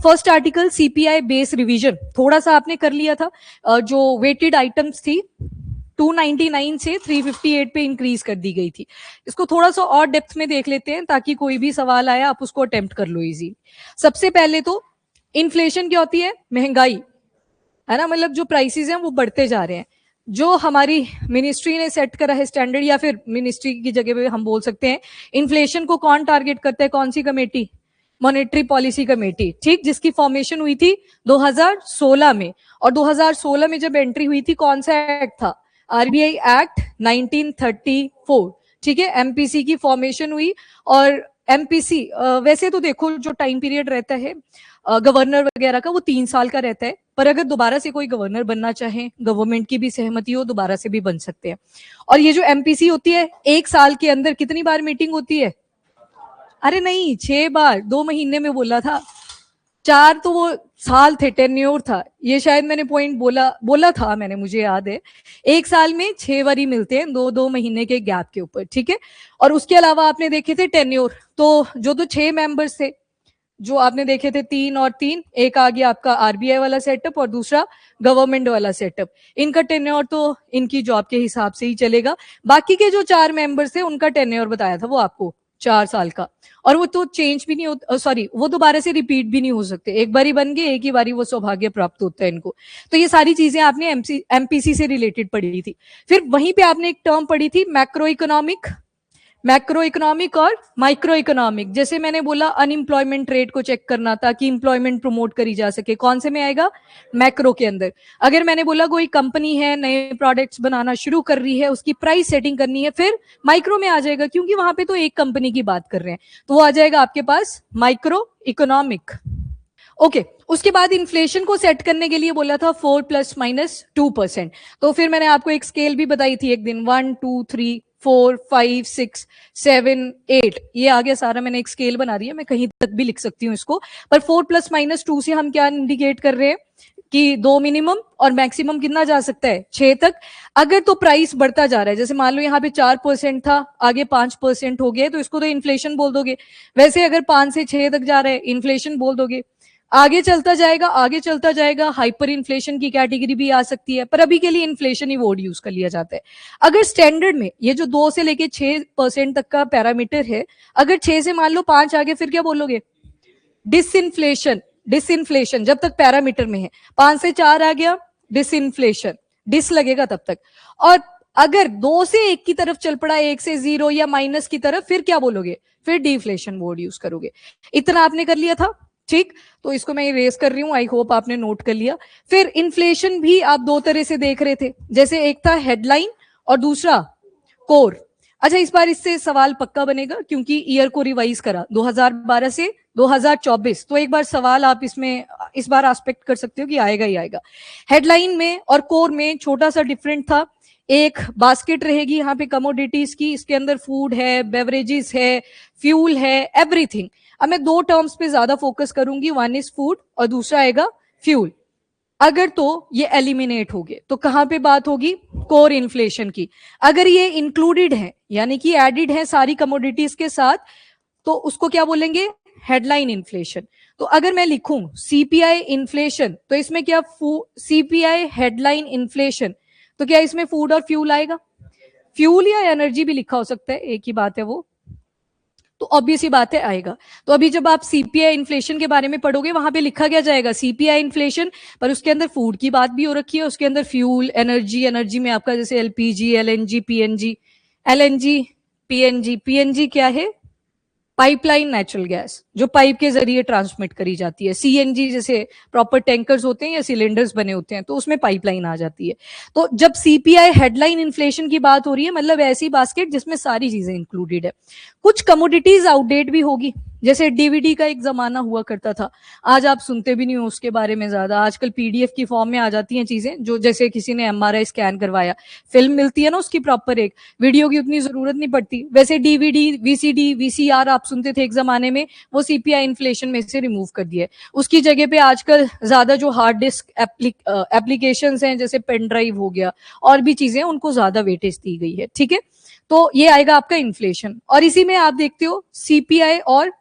First article CPI base revision थोड़ा सा आपने कर लिया था, जो वेटेड आइटम्स थी 299 से 358 पे इंक्रीज कर दी गई थी। इसको थोड़ा सा और डेप्थ में देख लेते हैं ताकि कोई भी सवाल आया आप उसको अटेम्प्ट कर लो इजी। सबसे पहले तो इन्फ्लेशन क्या होती है? महंगाई, है ना, मतलब जो प्राइसेस हैं वो बढ़ते जा रहे हैं। जो हमारी मिनिस्ट्री ने सेट करा है स्टैंडर्ड, या फिर मिनिस्ट्री की जगह पे हम बोल सकते हैं, इन्फ्लेशन को कौन टारगेट करता है? कौन सी कमेटी? मॉनेटरी पॉलिसी कमेटी, ठीक, जिसकी फॉर्मेशन हुई थी 2016 में। और 2016 में जब एंट्री हुई थी, कौन सा एक्ट था? आरबीआई एक्ट 1934, ठीक है। एमपीसी की फॉर्मेशन हुई। और एमपीसी वैसे तो देखो जो टाइम पीरियड रहता है गवर्नर वगैरह का, वो 3 साल का रहता है, पर अगर दोबारा से कोई गवर्नर बनना चाहे, गवर्नमेंट की भी सहमति हो, दोबारा से भी बन सकते हैं। और ये जो एमपीसी होती है, 1 साल के अंदर कितनी बार मीटिंग होती है? अरे नहीं, 6 बार, 2 महीने में बोला था। 4 तो वो साल थे, टेन्योर था, ये शायद मैंने पॉइंट बोला था मैंने, मुझे याद है। 1 साल में 6 बार ही मिलते हैं, 2-2 महीने के गैप के ऊपर, ठीक है। और उसके अलावा आपने देखे थे टेन्योर, तो जो 6 मेंबर्स थे, जो आपने देखे थे 3 और 3, एक आ गया आपका आरबीआई वाला सेटअप और दूसरा गवर्नमेंट वाला सेटअप। इनका टेन्योर तो इनकी जॉब के हिसाब से ही चलेगा। बाकी के जो 4 मेंबर्स थे उनका टेन्योर बताया था वो आपको 4 साल का, और वो तो चेंज भी नहीं हो, सॉरी, वो दोबारा से रिपीट भी नहीं हो सकते। एक बार ही बन गए, एक ही बारी वो सौभाग्य प्राप्त होता है इनको। तो ये सारी चीजें आपने एमपीसी से रिलेटेड पढ़ी थी। फिर वहीं पे आपने एक टर्म पढ़ी थी मैक्रो इकोनॉमिक और माइक्रो इकोनॉमिक। जैसे मैंने बोला अनएम्प्लॉयमेंट रेट को चेक करना ताकि इंप्लॉयमेंट प्रमोट करी जा सके, कौन से में आएगा? मैक्रो के अंदर। अगर मैंने बोला कोई कंपनी है नए प्रोडक्ट्स बनाना शुरू कर रही है, उसकी प्राइस सेटिंग करनी है, फिर माइक्रो में आ जाएगा, क्योंकि वहां पे तो एक कंपनी की बात कर रहे हैं, तो वो आ जाएगा आपके पास माइक्रो इकोनॉमिक। ओके, उसके बाद इन्फ्लेशन को सेट करने के लिए बोला था 4 ± 2%। तो फिर मैंने आपको एक स्केल भी बताई थी एक दिन, 1 2 3 4 5 6 7 8, ये आ गया सारा। मैंने एक स्केल बना दी है, मैं कहीं तक भी लिख सकती हूँ इसको। पर 4 ± 2 से हम क्या इंडिकेट कर रहे हैं कि 2 मिनिमम और मैक्सिमम कितना जा सकता है? 6 तक। अगर तो प्राइस बढ़ता जा रहा है, जैसे मान लो यहाँ पे 4% था, आगे 5% हो गया, तो इसको तो इन्फ्लेशन बोल दोगे। वैसे अगर 5 से 6 तक जा रहा है, इन्फ्लेशन बोल दोगे। आगे चलता जाएगा हाइपर इन्फ्लेशन की कैटेगरी भी आ सकती है, पर अभी के लिए इन्फ्लेशन ही वर्ड यूज कर लिया जाता है। अगर स्टैंडर्ड में ये जो 2 से लेके 6% तक का पैरामीटर है, अगर 6 से मान लो 5 आगे, फिर क्या बोलोगे? डिसइन्फ्लेशन जब तक पैरामीटर में है। 5 से 4 आ गया, डिसइन्फ्लेशन, डिस लगेगा तब तक। और अगर 2 से 1 की तरफ चल पड़ा, 1 से 0 या माइनस की तरफ, फिर क्या बोलोगे? फिर डिफ्लेशन वर्ड यूज करोगे। इतना आपने कर लिया था, ठीक। तो इसको मैं इरेज कर रही हूं, आई होप आपने नोट कर लिया। फिर इन्फ्लेशन भी आप 2 तरह से देख रहे थे, जैसे एक था हेडलाइन और दूसरा कोर। अच्छा, इस बार इससे सवाल पक्का बनेगा क्योंकि ईयर को रिवाइज करा 2012 से 2024, तो एक बार सवाल आप इसमें इस बार एस्पेक्ट कर सकते हो कि आएगा ही आएगा। हेडलाइन में और कोर में छोटा सा डिफरेंट था। एक बास्केट रहेगी यहाँ पे कमोडिटीज की, इसके अंदर फूड है, बेवरेजेस है, फ्यूल है, एवरीथिंग। अब मैं 2 टर्म्स पे ज्यादा फोकस करूंगी, वन इज फूड और दूसरा आएगा फ्यूल। अगर तो ये एलिमिनेट हो गए तो कहां पे बात होगी? कोर इन्फ्लेशन की। अगर ये इंक्लूडेड है, यानी कि एडिड है सारी कमोडिटीज के साथ, तो उसको क्या बोलेंगे? Headline inflation. तो अगर मैं लिखूं सीपीआई इन्फ्लेशन, तो इसमें क्या सीपीआई हेडलाइन इन्फ्लेशन, तो क्या इसमें फूड और फ्यूल आएगा? फ्यूल या एनर्जी भी लिखा हो सकता है, एक ही बात है वो, तो ऑब्वियस ही बात है आएगा। तो अभी जब आप सीपीआई इन्फ्लेशन के बारे में पढ़ोगे, वहां पे लिखा क्या जाएगा? सीपीआई इन्फ्लेशन, पर उसके अंदर फूड की बात भी हो रखी है, उसके अंदर फ्यूल, एनर्जी में आपका जैसे LPG, LNG, PNG. LNG, PNG क्या है? पाइपलाइन नेचुरल गैस, जो पाइप के जरिए ट्रांसमिट करी जाती है। सीएनजी जैसे प्रॉपर टैंकर्स होते हैं या सिलेंडर्स बने होते हैं, तो उसमें पाइपलाइन आ जाती है। तो जब सीपीआई हेडलाइन इन्फ्लेशन की बात हो रही है, मतलब ऐसी बास्केट जिसमें सारी चीजें इंक्लूडेड है। कुछ कमोडिटीज आउटडेट भी होगी, जैसे डीवीडी का एक जमाना हुआ करता था, आज आप सुनते भी नहीं हो उसके बारे में ज्यादा। आजकल पीडीएफ की फॉर्म में आ जाती हैं चीजें, जो जैसे किसी ने एमआरआई स्कैन करवाया, फिल्म मिलती है ना उसकी प्रॉपर, एक वीडियो की उतनी जरूरत नहीं पड़ती। वैसे डीवीडी, वीसीडी, वीसीआर आप सुनते थे एक जमाने में, वो सीपीआई इन्फ्लेशन में से रिमूव कर दिया है। उसकी जगह पे आजकल ज्यादा जो हार्ड डिस्क एप्लीकेशंस हैं, जैसे पेन ड्राइव हो गया और भी चीजें, उनको ज्यादा वेटेज दी गई है, ठीक है। तो ये आएगा आपका इन्फ्लेशन। और इसी में आप देखते हो सीपीआई और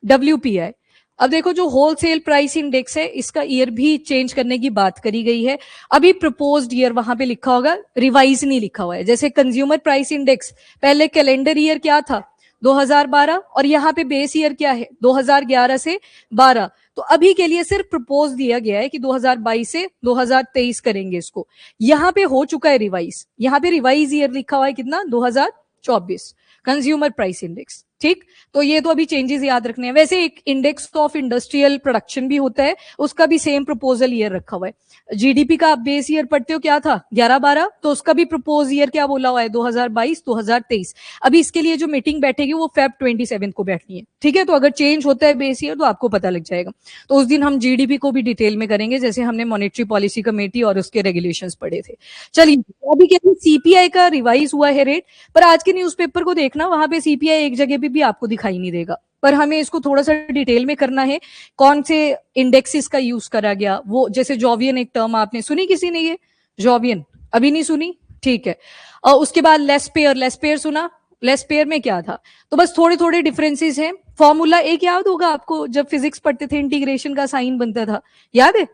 डब्ल्यूपीआई। अब देखो जो होलसेल प्राइस इंडेक्स है इसका ईयर भी चेंज करने की बात करी गई है। अभी प्रपोज्ड ईयर वहां पे लिखा होगा, रिवाइज नहीं लिखा हुआ है। जैसे कंज्यूमर प्राइस इंडेक्स पहले कैलेंडर ईयर क्या था 2012, और यहाँ पे बेस ईयर क्या है 2011 से 12। तो अभी के लिए सिर्फ प्रपोज दिया गया है कि 2022 से 2023 करेंगे इसको। यहाँ पे हो चुका है रिवाइज, यहाँ पे रिवाइज ईयर लिखा हुआ है कितना 2024 कंज्यूमर प्राइस इंडेक्स। ठीक, तो ये तो अभी चेंजेस याद रखने हैं। वैसे एक इंडेक्स ऑफ इंडस्ट्रियल प्रोडक्शन भी होता है, उसका भी सेम प्रपोजल ईयर रखा हुआ है। जीडीपी का आप बेस ईयर पढ़ते हो क्या था 11-12, तो उसका भी प्रपोज ईयर क्या बोला हुआ है 2022-2023। अभी इसके लिए जो मीटिंग बैठेगी वो फेब 27 को बैठनी है। ठीक है, तो अगर चेंज होता है बेस ईयर तो आपको पता लग जाएगा। तो उस दिन हम जीडीपी को भी डिटेल में करेंगे, जैसे हमने मॉनेटरी पॉलिसी कमेटी और उसके रेगुलेशंस पढ़े थे। चलिए, अभी क्या सीपीआई का रिवाइज हुआ है रेट, पर आज के न्यूज़पेपर को देखना, वहां पे सीपीआई एक जगह भी आपको दिखाई नहीं देगा। पर हमें इसको थोड़ा सा डिटेल में करना है, कौन से इंडेक्सेस का यूज करा गया। वो जैसे जॉवियन एक टर्म आपने सुनी किसी ने, ये जॉवियन अभी नहीं सुनी, ठीक है। और उसके बाद लेस्पेयर, लेस्पेयर सुना, लेस्पेयर में क्या था। तो बस थोड़े थोड़े डिफरेंसेस हैं। फॉर्मूला एक याद होगा आपको, जब फिजिक्स पढ़ते थे इंटीग्रेशन का साइन बनता था, याद है,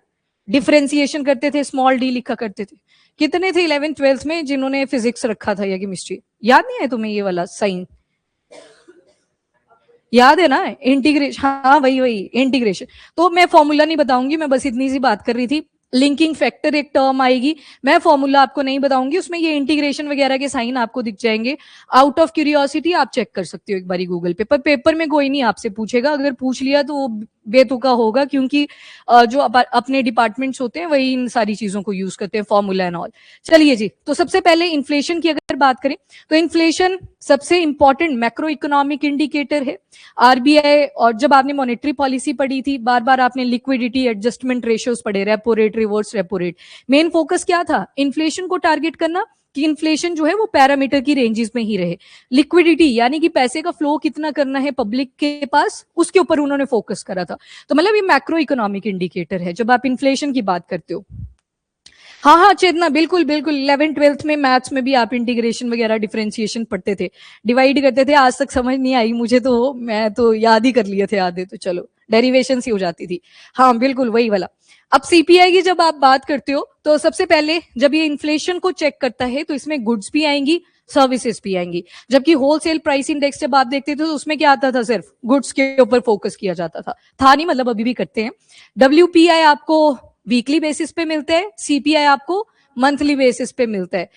डिफरेंशिएशन करते थे, स्मॉल डी लिखा करते थे। कितने थे 11th-12th में जिन्होंने फिजिक्स रखा था या केमिस्ट्री, याद नहीं है तुम्हें ये वाला साइन? याद है ना, इंटीग्रेशन, हाँ वही वही इंटीग्रेशन। तो मैं फॉर्मूला नहीं बताऊंगी, मैं बस इतनी सी बात कर रही थी। लिंकिंग फैक्टर एक टर्म आएगी, मैं फॉर्मूला आपको नहीं बताऊंगी, उसमें ये इंटीग्रेशन वगैरह के साइन आपको दिख जाएंगे। आउट ऑफ क्यूरियोसिटी आप चेक कर सकते हो एक बारी गूगल पे, पर पेपर में कोई नहीं आपसे पूछेगा, अगर पूछ लिया तो वो बेतुका होगा, क्योंकि जो अपने डिपार्टमेंट्स होते हैं वही इन सारी चीजों को यूज करते हैं, फॉर्मूला एंड ऑल। चलिए जी, तो सबसे पहले इन्फ्लेशन की अगर बात करें तो इन्फ्लेशन सबसे इंपॉर्टेंट मैक्रो इकोनॉमिक इंडिकेटर है। आरबीआई, और जब आपने मॉनेटरी पॉलिसी पढ़ी थी, बार बार आपने लिक्विडिटी एडजस्टमेंट रेशियोज पढ़े, repo rate, reverse repo rate. Main focus क्या था, इन्फ्लेशन को टारगेट करना, कि इन्फ्लेशन जो है वो पैरामीटर की रेंजेस में ही रहे। लिक्विडिटी यानी कि पैसे का फ्लो कितना करना है पब्लिक के पास, उसके ऊपर उन्होंने फोकस करा था। तो मतलब ये मैक्रो इकोनॉमिक इंडिकेटर है जब आप इन्फ्लेशन की बात करते हो। हाँ हाँ चेतना, बिल्कुल बिल्कुल, 11th-12th में मैथ्स में भी आप इंटीग्रेशन वगैरह डिफरेंशिएशन पढ़ते थे, डिवाइड करते थे। आज तक समझ नहीं आई मुझे, तो मैं तो याद ही कर लिए थे आधे, तो चलो डेरिवेशन ही हो जाती थी। हाँ बिल्कुल वही वाला। अब सीपीआई की जब आप बात करते हो तो सबसे पहले जब ये इन्फ्लेशन को चेक करता है तो इसमें गुड्स भी आएंगी, सर्विसेज भी आएंगी। जबकि होलसेल प्राइस इंडेक्स जब आप देखते थे तो उसमें क्या आता था, सिर्फ गुड्स के ऊपर फोकस किया जाता था नहीं, मतलब अभी भी करते हैं। डब्ल्यूपीआई आपको वीकली बेसिस पे मिलता है, सीपीआई आपको मंथली बेसिस पे मिलता है।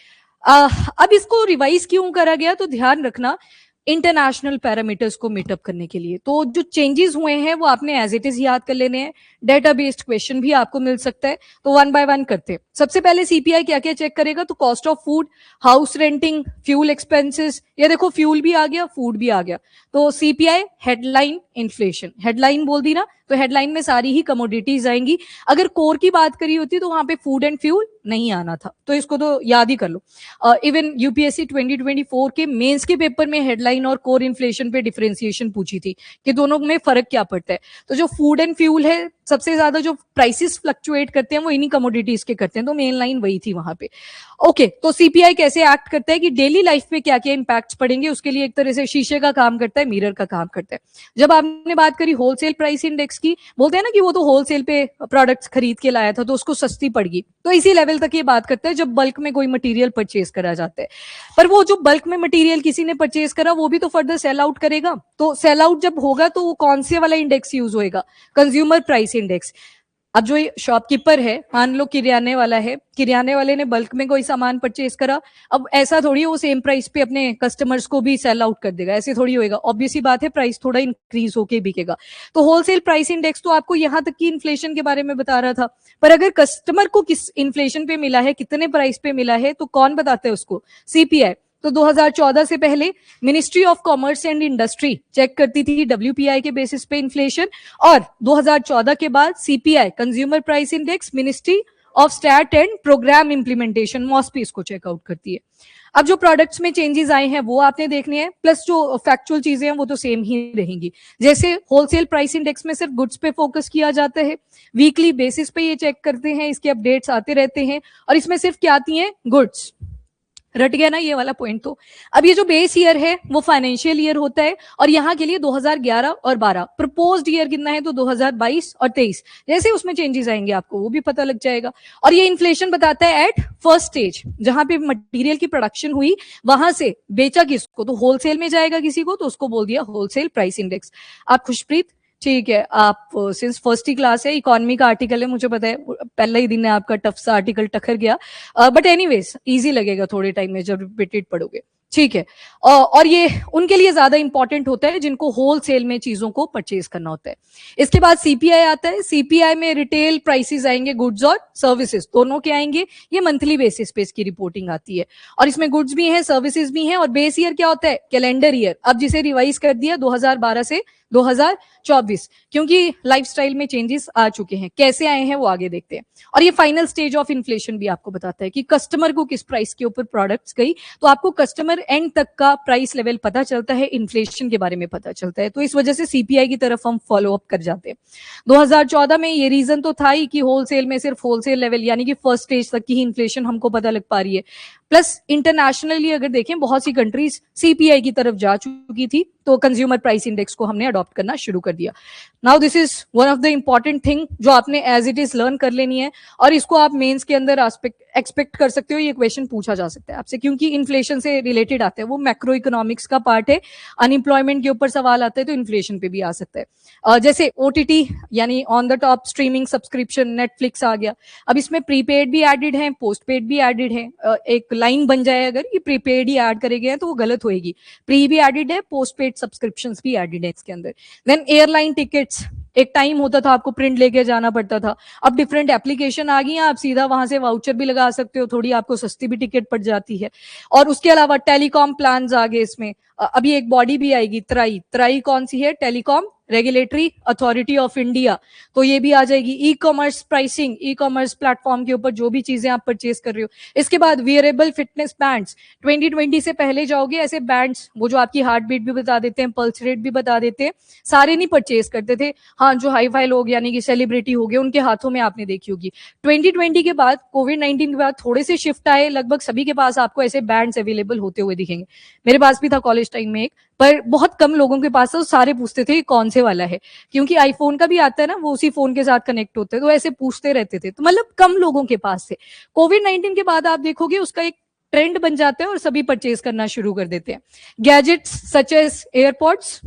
अब इसको रिवाइज क्यों करा गया, तो ध्यान रखना इंटरनेशनल पैरामीटर्स को मीटअप करने के लिए। तो जो चेंजेस हुए हैं वो आपने एज इट इज याद कर लेने हैं, डेटा बेस्ड क्वेश्चन भी आपको मिल सकता है। तो वन बाय वन करते हैं। सबसे पहले सीपीआई क्या क्या चेक करेगा, तो cost of food, house renting, fuel expenses. ये देखो फ्यूल भी आ गया, फूड भी आ गया। तो सीपीआई हेडलाइन इन्फ्लेशन, हेडलाइन बोल दी ना, तो हेडलाइन में सारी ही कमोडिटीज आएंगी। अगर कोर की बात करी होती तो वहां पे फूड एंड फ्यूल नहीं आना था, तो इसको तो याद ही कर लो। इवन यूपीएससी 2024 के मेंस के पेपर में हेडलाइन और कोर इन्फ्लेशन पे डिफरेंशिएशन पूछी थी कि दोनों में फर्क क्या पड़ता है। तो जो फूड एंड फ्यूल है, सबसे ज्यादा जो प्राइसेस फ्लक्चुएट करते हैं वो इन्हीं कमोडिटीज के करते हैं, तो मेन लाइन वही थी वहां पे। ओके, तो सीपीआई कैसे एक्ट करता है कि डेली लाइफ पे क्या क्या इंपैक्ट्स पड़ेंगे, उसके लिए एक तरह से शीशे का काम करता है, मिरर का काम करता है। जब आपने बात करी होलसेल प्राइस इंडेक्स की, बोलते हैं ना कि वो तो होलसेल पे प्रोडक्ट्स खरीद के लाया था तो उसको सस्ती पड़ गई, तो इसी लेवल तक ये बात करता है जब बल्क में कोई मटेरियल परचेज करा जाता है। पर वो जो बल्क में मटेरियल किसी ने परचेज करा वो भी तो फर्दर सेल आउट करेगा, तो सेल आउट जब होगा तो वो कौन से वाला इंडेक्स यूज होएगा, कंज्यूमर प्राइस इंडेक्स। अब जो शॉपकीपर है, मान लो किराने वाला है, किराने वाले ने बल्क में कोई सामान परचेज करा, अब ऐसा थोड़ी वो सेम प्राइस पे अपने कस्टमर्स को भी सेल आउट कर देगा, ऐसे थोड़ी होएगा। ऑब्वियस ही बात है, प्राइस थोड़ा इंक्रीज होके बिकेगा। तो होलसेल प्राइस इंडेक्स तो आपको यहां तक की इन्फ्लेशन के बारे में बता रहा था, पर अगर कस्टमर को किस इन्फ्लेशन पे मिला है, कितने प्राइस पे मिला है, तो कौन बताता है उसको, सीपीआई। तो 2014 से पहले ministry of commerce and industry check करती थी डब्ल्यूपीआई के बेसिस पे इन्फ्लेशन, और 2014 के बाद CPI consumer price index ministry of stat and programme implementation MoSPI इसको चेकआउट करती है। अब जो प्रोडक्ट्स में चेंजेस आए हैं वो आपने देखने हैं, प्लस जो फैक्चुअल चीजें हैं वो तो सेम ही रहेंगी। जैसे होलसेल प्राइस इंडेक्स में सिर्फ गुड्स पे फोकस किया जाता है, वीकली बेसिस पे ये चेक करते हैं, इसके अपडेट्स आते रहते हैं, और इसमें सिर्फ क्या आती हैं, गुड्स। रट गया ना ये वाला पॉइंट। तो अब ये जो बेस ईयर है वो फाइनेंशियल ईयर होता है, और यहाँ के लिए 2011 और 12 प्रपोज्ड ईयर कितना है तो 2022 और 23, जैसे उसमें चेंजेस आएंगे आपको वो भी पता लग जाएगा। और ये इन्फ्लेशन बताता है एट फर्स्ट स्टेज, जहां पे मटेरियल की प्रोडक्शन हुई वहां से बेचा किसको, तो होलसेल में जाएगा किसी को, तो उसको बोल दिया होलसेल प्राइस इंडेक्स। आप खुशप्रीत, ठीक है, आप सिंस फर्स्ट ही क्लास है, इकोनॉमी का आर्टिकल है, मुझे पता है पहला ही दिन है आपका टफ सा आर्टिकल टक्कर गया, बट एनीवेज इजी लगेगा थोड़े टाइम में जब रिपीटेड पढ़ोगे, ठीक है। और ये उनके लिए ज्यादा इंपॉर्टेंट होता है जिनको होलसेल में चीजों को परचेज करना होता है। इसके बाद सीपीआई आता है, सीपीआई में रिटेल प्राइसेस आएंगे, गुड्स और सर्विसेज दोनों के आएंगे, ये मंथली बेसिस पे इसकी रिपोर्टिंग आती है, और इसमें गुड्स भी हैं सर्विसेज भी हैं। और बेस ईयर क्या होता है, कैलेंडर ईयर, अब जिसे रिवाइज कर दिया 2012 से 2024, क्योंकि लाइफस्टाइल में चेंजेस आ चुके हैं, कैसे आए हैं वो आगे देखते हैं। और ये फाइनल स्टेज ऑफ इन्फ्लेशन भी आपको बताता है कि कस्टमर को किस प्राइस के ऊपर प्रोडक्ट्स गई, तो आपको कस्टमर एंड तक का प्राइस लेवल पता चलता है, इन्फ्लेशन के बारे में पता चलता है, तो इस वजह से सीपीआई की तरफ हम फॉलो अप कर जाते हैं। 2014 में ये रीजन तो था ही कि होलसेल में सिर्फ होलसेल लेवल यानी कि फर्स्ट स्टेज तक की ही इन्फ्लेशन हमको पता लग पा रही है, प्लस इंटरनेशनली अगर देखें बहुत सी कंट्रीज सीपीआई की तरफ जा चुकी थी, तो कंज्यूमर प्राइस इंडेक्स को हमने अडॉप्ट करना शुरू कर दिया। Now this is one of the important thing जो आपने एज इट इज लर्न कर लेनी है, और इसको आप मेंस के अंदर एक्सपेक्ट कर सकते हो, ये क्वेश्चन पूछा जा सकता है आपसे, क्योंकि इन्फ्लेशन से रिलेटेड आता है, वो मैक्रो इकोनॉमिक्स का पार्ट है, अनएम्प्लॉयमेंट के ऊपर सवाल आता है तो इन्फ्लेशन पे भी आ सकता है। जैसे ओटीटी यानी on the top streaming subscription, Netflix आ गया, अब इसमें प्रीपेड भी एडेड है, पोस्ट पेड भी एडेड है, एक लाइन बन जाए अगर ये प्रीपेड ही ऐड करे गए तो वो गलत होएगी, प्री भी एडेड है, पोस्ट पेड सब्सक्रिप्शंस भी एडेड है इसके अंदर। देन एयरलाइन टिकट्स, एक टाइम होता था आपको प्रिंट लेके जाना पड़ता था, अब डिफरेंट एप्लीकेशन आ गई हैं, आप सीधा वहां से वाउचर भी लगा सकते हो, थोड़ी आपको सस्ती भी टिकट पड़ जाती है। और उसके अलावा टेलीकॉम प्लान्स आ गए इसमें, अभी एक बॉडी भी आएगी त्राई, त्राई कौन सी है, telecom regulatory authority of India, तो ये भी आ जाएगी। E commerce pricing, e commerce platform के ऊपर जो भी चीजें आप परचेज कर रहे हो। इसके बाद वियरेबल फिटनेस बैंड्स, 2020 से पहले जाओगे ऐसे बैंड्स, वो जो आपकी हार्ट बीट भी बता देते हैं, पल्स रेट भी बता देते हैं, सारे नहीं परचेज करते थे, हाँ जो हाई फाई लोग यानी कि सेलिब्रिटी हो गए उनके हाथों में आपने देखी होगी। 2020 के बाद, कोविड-19 के बाद थोड़े से शिफ्ट आए, लगभग सभी के पास आपको ऐसे बैंड्स अवेलेबल होते हुए दिखेंगे, मेरे पास भी था कॉलेज टाइम में एक, पर बहुत कम लोगों के पास था, सारे पूछते थे कौन से वाला है, क्योंकि आईफोन का भी आता है ना, वो उसी फोन के साथ कनेक्ट होते हैं, तो ऐसे पूछते रहते थे, तो मतलब कम लोगों के पास थे। कोविड-19 के बाद आप देखोगे उसका एक ट्रेंड बन जाता है और सभी परचेज करना शुरू कर देते हैं। गैजेट्स सच एज एयरपॉड्स,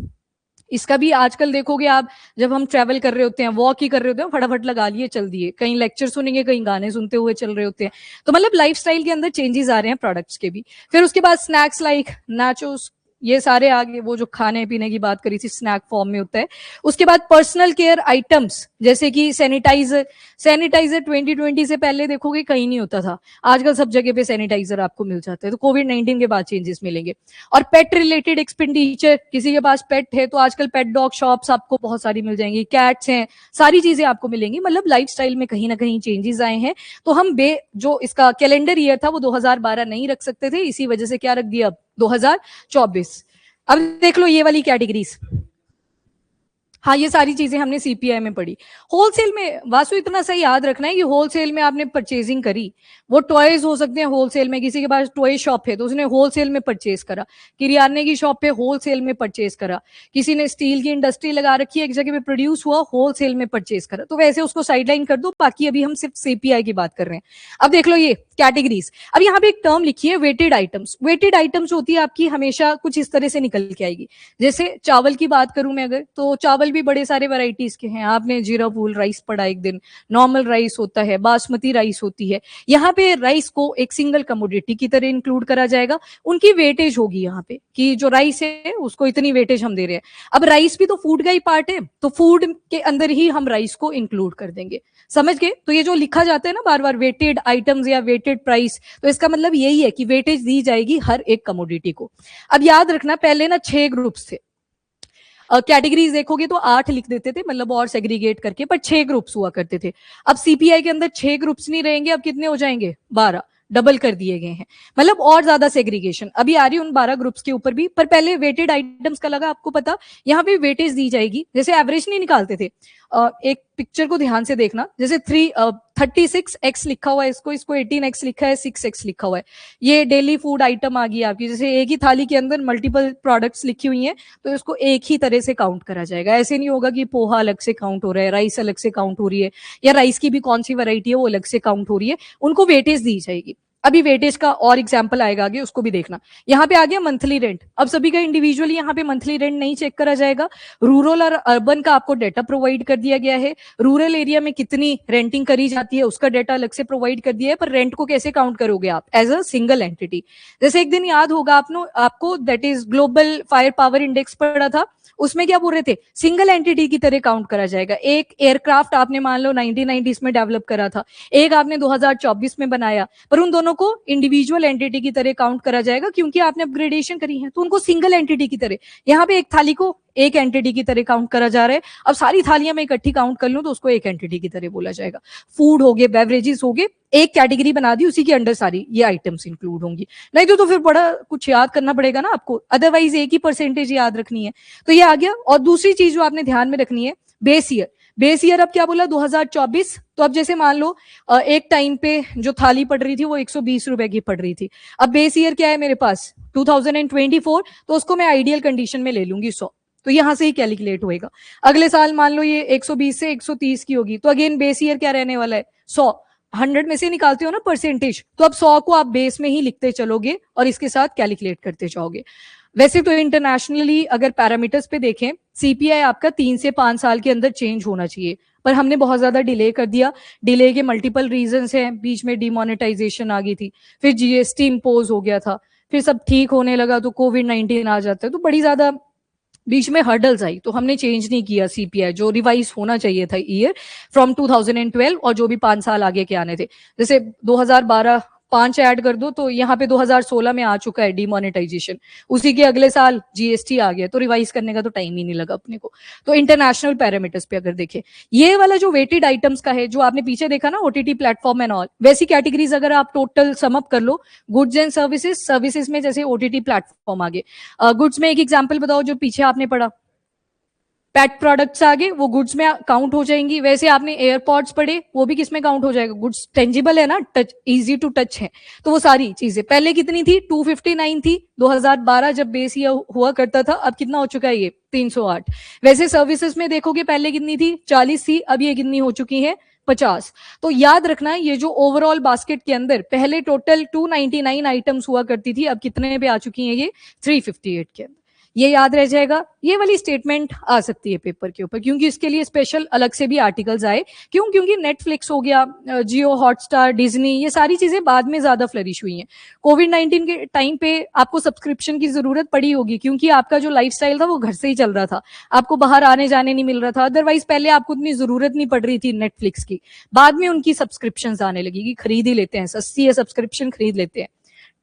इसका भी आजकल देखोगे आप, जब हम ट्रैवल कर रहे होते हैं, वॉक ही कर रहे होते हैं, फटाफट लगा लिए चल दिए, कहीं लेक्चर सुनेंगे, कहीं गाने सुनते हुए चल रहे होते हैं, तो मतलब लाइफस्टाइल के अंदर चेंजेस आ रहे हैं प्रोडक्ट्स के भी। फिर उसके बाद स्नैक्स लाइक नाचोस, ये सारे आगे, वो जो खाने पीने की बात करी थी स्नैक फॉर्म में होता है। उसके बाद पर्सनल केयर आइटम्स जैसे कि सैनिटाइजर, सैनिटाइजर 2020 से पहले देखोगे कहीं नहीं होता था, आजकल सब जगह पे सैनिटाइजर आपको मिल जाता है, तो कोविड-19 के बाद चेंजेस मिलेंगे। और पेट रिलेटेड एक्सपेंडिचर, किसी के पास पेट है तो आजकल पेट डॉग शॉप्स आपको बहुत सारी मिल जाएंगी, कैट्स हैं, सारी चीजें आपको मिलेंगी, मतलब लाइफस्टाइल में कहीं ना कहीं चेंजेस आए हैं। तो हम जो इसका कैलेंडर ईयर था वो 2012 नहीं रख सकते थे, इसी वजह से क्या रख दिया अब 2024। अब देख लो ये वाली कैटेगरीज, हाँ ये सारी चीजें हमने सीपीआई में पढ़ी। होलसेल में वासु इतना सा याद रखना है कि होलसेल में आपने परचेजिंग करी, वो टॉयज हो सकते हैं होलसेल में, किसी के पास टॉय शॉप है तो उसने होलसेल में परचेज करा, किरियाने की शॉप पे होलसेल में परचेज करा, किसी ने स्टील की इंडस्ट्री लगा रखी है एक जगह पे प्रोड्यूस हुआ, होलसेल में परचेज करा, तो वैसे उसको साइडलाइन कर दो, बाकी अभी हम सिर्फ सीपीआई की बात कर रहे हैं। अब देख लो ये कैटेगरीज, अब यहाँ पे एक टर्म लिखी है वेटेड आइटम्स। वेटेड आइटम्स होती है आपकी हमेशा कुछ इस तरह से निकल के आएगी, जैसे चावल की बात करूं मैं अगर, तो चावल भी बड़े सारे वैरायटीज के हैं, आपने जीरा फूल राइस पढ़ा एक दिन, नॉर्मल राइस होता है, बासमती राइस होती है, यहाँ पे राइस को एक सिंगल कमोडिटी की तरह इंक्लूड करा जाएगा, उनकी वेटेज होगी यहाँ पे कि जो राइस है उसको इतनी वेटेज हम दे रहे हैं। अब राइस भी तो फूड का ही पार्ट है, तो फूड के अंदर ही हम राइस को इंक्लूड कर देंगे, समझ गए। तो ये जो लिखा जाता है ना बार बार वेटेड आइटम्स या वेटेड प्राइस, तो इसका मतलब यही है कि वेटेज दी जाएगी हर एक कमोडिटी को। अब याद रखना पहले ना 6 ग्रुप्स थे, कैटेगरीज देखोगे तो 8 लिख देते थे, मतलब और सेग्रीगेट करके, पर 6 ग्रुप्स हुआ करते थे। अब सीपीआई के अंदर 6 ग्रुप्स नहीं रहेंगे, अब कितने हो जाएंगे 12, डबल कर दिए गए हैं, मतलब और ज्यादा सेग्रीगेशन अभी आ रही है उन 12 ग्रुप्स के ऊपर भी। पर पहले वेटेड आइटम्स का लगा आपको पता, यहाँ पे वेटेज दी जाएगी, जैसे एवरेज नहीं निकालते थे, एक पिक्चर को ध्यान से देखना, जैसे 36x लिखा हुआ है, इसको 18x लिखा है, 6x लिखा हुआ है, ये डेली फूड आइटम आ गई आपकी। जैसे एक ही थाली के अंदर मल्टीपल प्रोडक्ट्स लिखी हुई हैं तो इसको एक ही तरह से काउंट करा जाएगा। ऐसे नहीं होगा कि पोहा अलग से काउंट हो रहा है, राइस अलग से काउंट हो रही है, या राइस की भी कौन सी वैरायटी है वो अलग से काउंट हो रही है, उनको वेटेज दी जाएगी। अभी वेटेज का और एग्जांपल आएगा आगे, उसको भी देखना। यहाँ पे आ गया मंथली रेंट। अब सभी का इंडिविजुअली यहाँ पे मंथली रेंट नहीं चेक करा जाएगा, रूरल और अर्बन का आपको डेटा प्रोवाइड कर दिया गया है। रूरल एरिया में कितनी रेंटिंग करी जाती है उसका डेटा अलग से प्रोवाइड कर दिया है, पर रेंट को कैसे काउंट करोगे आप? As a single entity. जैसे एक दिन याद होगा आपको that is global fire power index पढ़ा था, उसमें क्या बोल रहे थे, सिंगल एंटिटी की तरह काउंट करा जाएगा। एक एयरक्राफ्ट आपने मान लो 1990s में डेवलप करा था, एक आपने 2024 में बनाया, पर उन दोनों को इंडिविजुअल एंटिटी की तरह काउंट करा जाएगा क्योंकि आपने अपग्रेडेशन करी है, तो उनको सिंगल एंटिटी की तरह। यहाँ पे एक थाली को एक एंटिटी की तरह काउंट करा जा रहा है। अब सारी थालियां मैं इकट्ठी काउंट कर लूं तो उसको एक एंटिटी की तरह बोला जाएगा। फूड हो गए, बेवरेजेस हो गए, एक कैटेगरी बना दी, उसी के अंडर सारी ये आइटम्स इंक्लूड होंगी। नहीं तो फिर बड़ा कुछ याद करना पड़ेगा ना आपको, अदरवाइज एक ही परसेंटेज याद रखनी है। तो ये आ गया। और दूसरी चीज जो आपने ध्यान में रखनी है, बेस ईयर। बेस ईयर अब क्या बोला, 2024। तो अब जैसे मान लो एक टाइम पे जो थाली पड़ रही थी वो 120 रुपए की पड़ रही थी। अब बेस ईयर क्या है मेरे पास, 2024, तो उसको मैं आइडियल कंडीशन में ले लूंगी 100, तो यहां से ही कैलकुलेट होएगा। अगले साल मान लो ये 120 से 130 की होगी, तो अगेन बेस ईयर क्या रहने वाला है, 100। 100 में से निकालते हो ना परसेंटेज, तो अब 100 को आप बेस में ही लिखते चलोगे और इसके साथ कैलकुलेट करते जाओगे। वैसे तो इंटरनेशनली अगर पैरामीटर्स पे देखें, सीपीआई आपका 3 से 5 साल के अंदर चेंज होना चाहिए, पर हमने बहुत ज्यादा डिले कर दिया। डिले के मल्टीपल रीजंस हैं, बीच में डिमोनेटाइजेशन आ गई थी, फिर जीएसटी इंपोज हो गया था, फिर सब ठीक होने लगा तो कोविड-19 आ जाता है, तो बड़ी ज्यादा बीच में हर्डल्स आई, तो हमने चेंज नहीं किया सीपीआई, जो रिवाइज होना चाहिए था ईयर फ्रॉम 2012 और जो भी 5 साल आगे के आने थे। जैसे 2012 5 ऐड कर दो तो यहाँ पे 2016 में आ चुका है डिमोनेटाइजेशन, उसी के अगले साल जीएसटी आ गया, तो रिवाइज करने का तो टाइम ही नहीं लगा अपने को। तो इंटरनेशनल पैरामीटर्स पे अगर देखें, ये वाला जो वेटेड आइटम्स का है, जो आपने पीछे देखा ना ओटीटी प्लेटफॉर्म एंड ऑल, वैसी कैटेगरीज अगर आप टोटल समअप कर लो, गुड्स एंड सर्विसेज, सर्विसेज में जैसे ओटीटी प्लेटफॉर्म आगे, गुड्स में एक एग्जाम्पल बताओ जो पीछे आपने पढ़ा, पेट प्रोडक्ट्स आगे, वो गुड्स में काउंट हो जाएंगी। वैसे आपने एयरपॉड्स पढ़े, वो भी किस में काउंट हो जाएगा, गुड्स, टेंजिबल है ना, टच, इजी टू टच है, तो वो सारी चीजें। पहले कितनी थी, 259 थी 2012 जब बेस ईयर हुआ करता था, अब कितना हो चुका है ये 308। वैसे सर्विसेज में देखोगे पहले कितनी थी, 40 थी, अब ये कितनी हो चुकी है, 50। तो याद रखना ये जो ओवरऑल बास्केट के अंदर पहले टोटल 299 आइटम्स हुआ करती थी, अब कितने पे आ चुकी हैं ये 358 के अंदर। ये याद रह जाएगा। ये वाली स्टेटमेंट आ सकती है पेपर के ऊपर, क्योंकि इसके लिए स्पेशल अलग से भी आर्टिकल्स आए। क्यों? क्योंकि नेटफ्लिक्स हो गया, जियो हॉटस्टार, डिज्नी, ये सारी चीजें बाद में ज्यादा फ्लरिश हुई हैं। कोविड-19 के टाइम पे आपको सब्सक्रिप्शन की जरूरत पड़ी होगी, क्योंकि आपका जो लाइफस्टाइल था वो घर से ही चल रहा था, आपको बाहर आने जाने नहीं मिल रहा था। अदरवाइज पहले आपको इतनी जरूरत नहीं पड़ रही थी नेटफ्लिक्स की, बाद में उनकी सब्सक्रिप्शन आने लगी कि खरीद ही लेते हैं, सस्ती है सब्सक्रिप्शन, खरीद लेते हैं।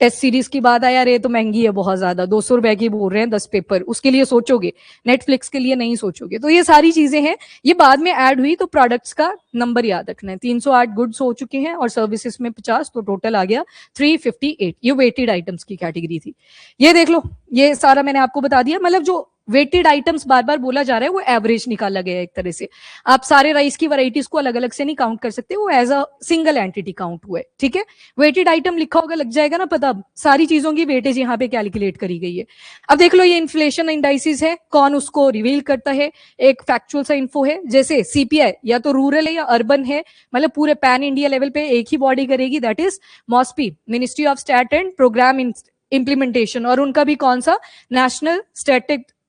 टेस्ट सीरीज की बात आया, ये तो महंगी है बहुत ज्यादा, 200 रुपए की बोल रहे हैं 10 पेपर, उसके लिए सोचोगे, नेटफ्लिक्स के लिए नहीं सोचोगे। तो ये सारी चीजें हैं, ये बाद में ऐड हुई। तो प्रोडक्ट्स का नंबर याद रखना है, 308 गुड्स हो चुके हैं और सर्विसेज में 50, तो टोटल आ गया 358। ये वेटेड आइटम्स की कैटेगरी थी। ये देख लो, ये सारा मैंने आपको बता दिया। मतलब जो वेटेड आइटम्स बार बार बोला जा रहा है वो एवरेज निकाला गया है एक तरह से। आप सारे राइस की वैरायटीज को अलग अलग से नहीं काउंट कर सकते, वो as a single entity count हुआ है, ठीक है। वेटेड आइटम लिखा होगा, लग जाएगा ना पता, सारी चीजों की वेटेज यहाँ पे कैलकुलेट करी गई है। अब देख लो, ये इन्फ्लेशन इंडाइसिस है, कौन उसको रिवील करता है, एक फैक्चुअल सा इन्फो है। जैसे सीपीआई या तो रूरल है या अर्बन है, मतलब पूरे पैन इंडिया लेवल पे एक ही बॉडी करेगी, that is MoSPI, ministry of stat and programme implementation, और उनका भी कौन सा, नेशनल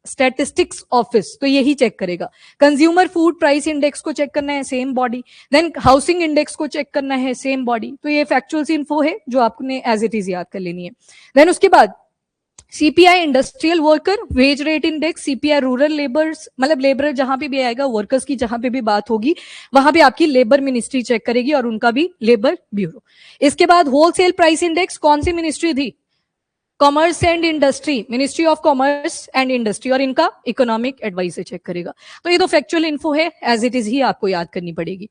स्टैटिस्टिक्स ऑफिस, तो यही चेक करेगा। कंज्यूमर फूड प्राइस इंडेक्स को चेक करना है, same body. Then housing index को चेक करना है, सेम बॉडी। तो ये फैक्चुअल सी इन्फो है जो आपने एज इट इज याद कर लेनी है। देन उसके बाद CPI industrial worker wage rate index, CPI rural labours, मतलब लेबर जहां पे भी आएगा, वर्कर्स की जहां पे भी बात होगी वहां पे आपकी लेबर मिनिस्ट्री चेक करेगी और उनका भी लेबर ब्यूरो। इसके बाद होलसेल प्राइस इंडेक्स, कौन सी मिनिस्ट्री थी, commerce and industry, ministry of commerce and industry, और इनका इकोनॉमिक एडवाइस चेक करेगा। तो ये तो फैक्चुअल इन्फो है, एज इट इज ही आपको याद करनी पड़ेगी।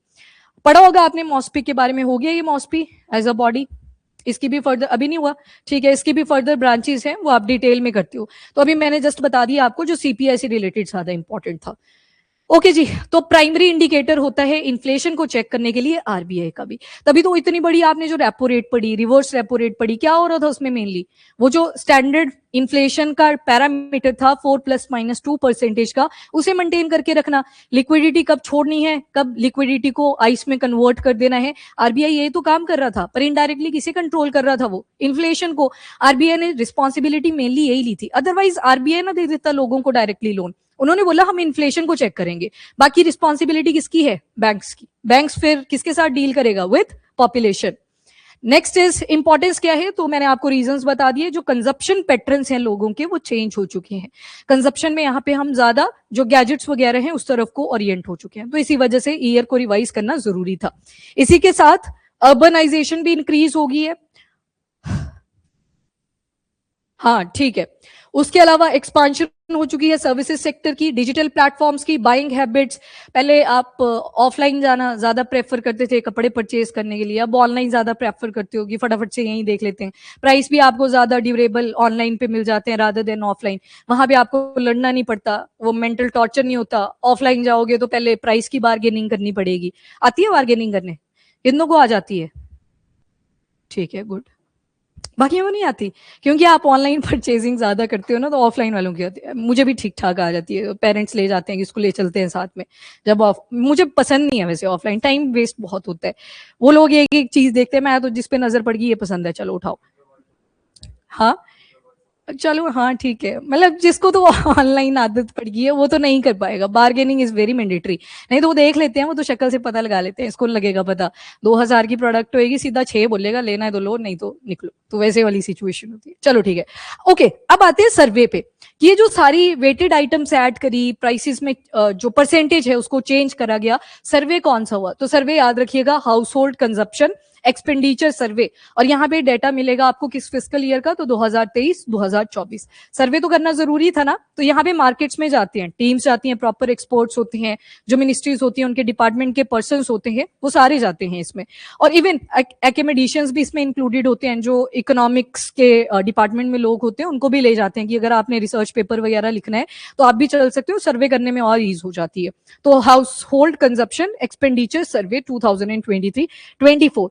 पढ़ा होगा आपने मॉस्पी के बारे में, हो गया ये मॉस्पी एज अ बॉडी। इसकी भी फर्दर अभी नहीं हुआ, ठीक है, इसकी भी फर्दर ब्रांचेस हैं, वो आप डिटेल में करते हो। तो अभी मैंने जस्ट बता दिया आपको जो सीपीआई से रिलेटेड ज्यादा इंपॉर्टेंट था। ओके जी, तो प्राइमरी इंडिकेटर होता है इन्फ्लेशन को चेक करने के लिए आरबीआई का भी। तभी तो इतनी बड़ी आपने जो रेपो रेट पढ़ी, रिवर्स रेपो रेट पढ़ी, क्या हो रहा था उसमें मेनली? वो जो स्टैंडर्ड इन्फ्लेशन का पैरामीटर था 4 ± 2% का, उसे मेंटेन करके रखना। लिक्विडिटी कब छोड़नी है, कब लिक्विडिटी को आइस में कन्वर्ट कर देना है, आरबीआई यही तो काम कर रहा था। पर इनडायरेक्टली किसे कंट्रोल कर रहा था? वो इन्फ्लेशन को। आरबीआई ने रिस्पॉन्सिबिलिटी मेनली यही ली थी, अदरवाइज आरबीआई ना दे देता लोगों को डायरेक्टली लोन। उन्होंने बोला हम इन्फ्लेशन को चेक करेंगे, बाकी रिस्पॉन्सिबिलिटी किसकी है? बैंक्स की। बैंक्स फिर किसके साथ डील करेगा? With population. Next is importance क्या है, तो मैंने आपको रीजंस बता दिए। जो कंजप्शन पैटर्न्स हैं लोगों के वो चेंज हो चुके हैं। कंजप्शन में यहाँ पे हम ज्यादा जो गैजेट्स वगैरह हैं उस तरफ को ओरिएंट हो चुके हैं, तो इसी वजह से ईयर को रिवाइज करना जरूरी था। इसी के साथ अर्बनाइजेशन भी इंक्रीज हो गई है। हाँ ठीक है। उसके अलावा एक्सपांशन हो चुकी है सर्विसेज सेक्टर की, डिजिटल प्लेटफॉर्म्स की, बाइंग हैबिट्स। पहले आप ऑफलाइन जाना ज्यादा प्रेफर करते थे कपड़े परचेज करने के लिए, अब ऑनलाइन ज्यादा प्रेफर करते हो कि फटाफट से यहीं देख लेते हैं। प्राइस भी आपको ज्यादा ड्यूरेबल ऑनलाइन पे मिल जाते हैं रादर देन ऑफलाइन। वहां भी आपको लड़ना नहीं पड़ता, वो मेंटल टॉर्चर नहीं होता। ऑफलाइन जाओगे तो पहले प्राइस की बार्गेनिंग करनी पड़ेगी। आती है बार्गेनिंग करने? कितनों को आ जाती है? ठीक है, गुड। बाकी वो नहीं आती, क्योंकि आप ऑनलाइन परचेजिंग ज्यादा करते हो ना, तो ऑफलाइन वालों की आती है। मुझे भी ठीक ठाक आ जाती है, पेरेंट्स ले जाते हैं कि इसको ले चलते हैं साथ में। जब मुझे पसंद नहीं है वैसे ऑफलाइन, टाइम वेस्ट बहुत होता है। वो लोग एक एक चीज देखते हैं, मैं तो जिस पे नजर पड़ गई ये पसंद है, चलो उठाओ। हाँ चलो, हाँ ठीक है, मतलब जिसको तो ऑनलाइन आदत पड़ गई है वो तो नहीं कर पाएगा। Bargaining is very mandatory. नहीं तो वो देख लेते हैं, वो तो शक्ल से पता लगा लेते हैं, इसको लगेगा पता 2000 की प्रोडक्ट होगी, सीधा 6 बोलेगा, लेना है तो लो, नहीं तो निकलो। तो वैसे वाली सिचुएशन होती है। चलो ठीक है, ओके। अब आते हैं सर्वे पे। ये जो सारी वेटेड आइटम्स ऐड करी, प्राइसेस में जो परसेंटेज है उसको चेंज करा गया। सर्वे कौन सा हुआ? तो सर्वे याद रखिएगा, हाउस होल्ड कंजप्शन एक्सपेंडिचर सर्वे। और यहाँ पे डेटा मिलेगा आपको किस फिस्कल ईयर का? तो 2023-2024। सर्वे तो करना जरूरी था ना। तो यहाँ पे मार्केट्स में जाते हैं, टीम्स जाती हैं, प्रॉपर एक्सपर्ट्स होते हैं, जो मिनिस्ट्रीज होती हैं उनके डिपार्टमेंट के पर्सन होते हैं, वो सारे जाते हैं इसमें। और इवन एकेडमिशियंस भी इसमें इंक्लूडेड होते हैं, जो इकोनॉमिक्स के डिपार्टमेंट में लोग होते हैं उनको भी ले जाते हैं कि अगर आपने रिसर्च पेपर वगैरह लिखना है तो आप भी चल सकते हो, सर्वे करने में और ईज हो जाती है। तो हाउस होल्ड कंजप्शन एक्सपेंडिचर सर्वे 2023-24।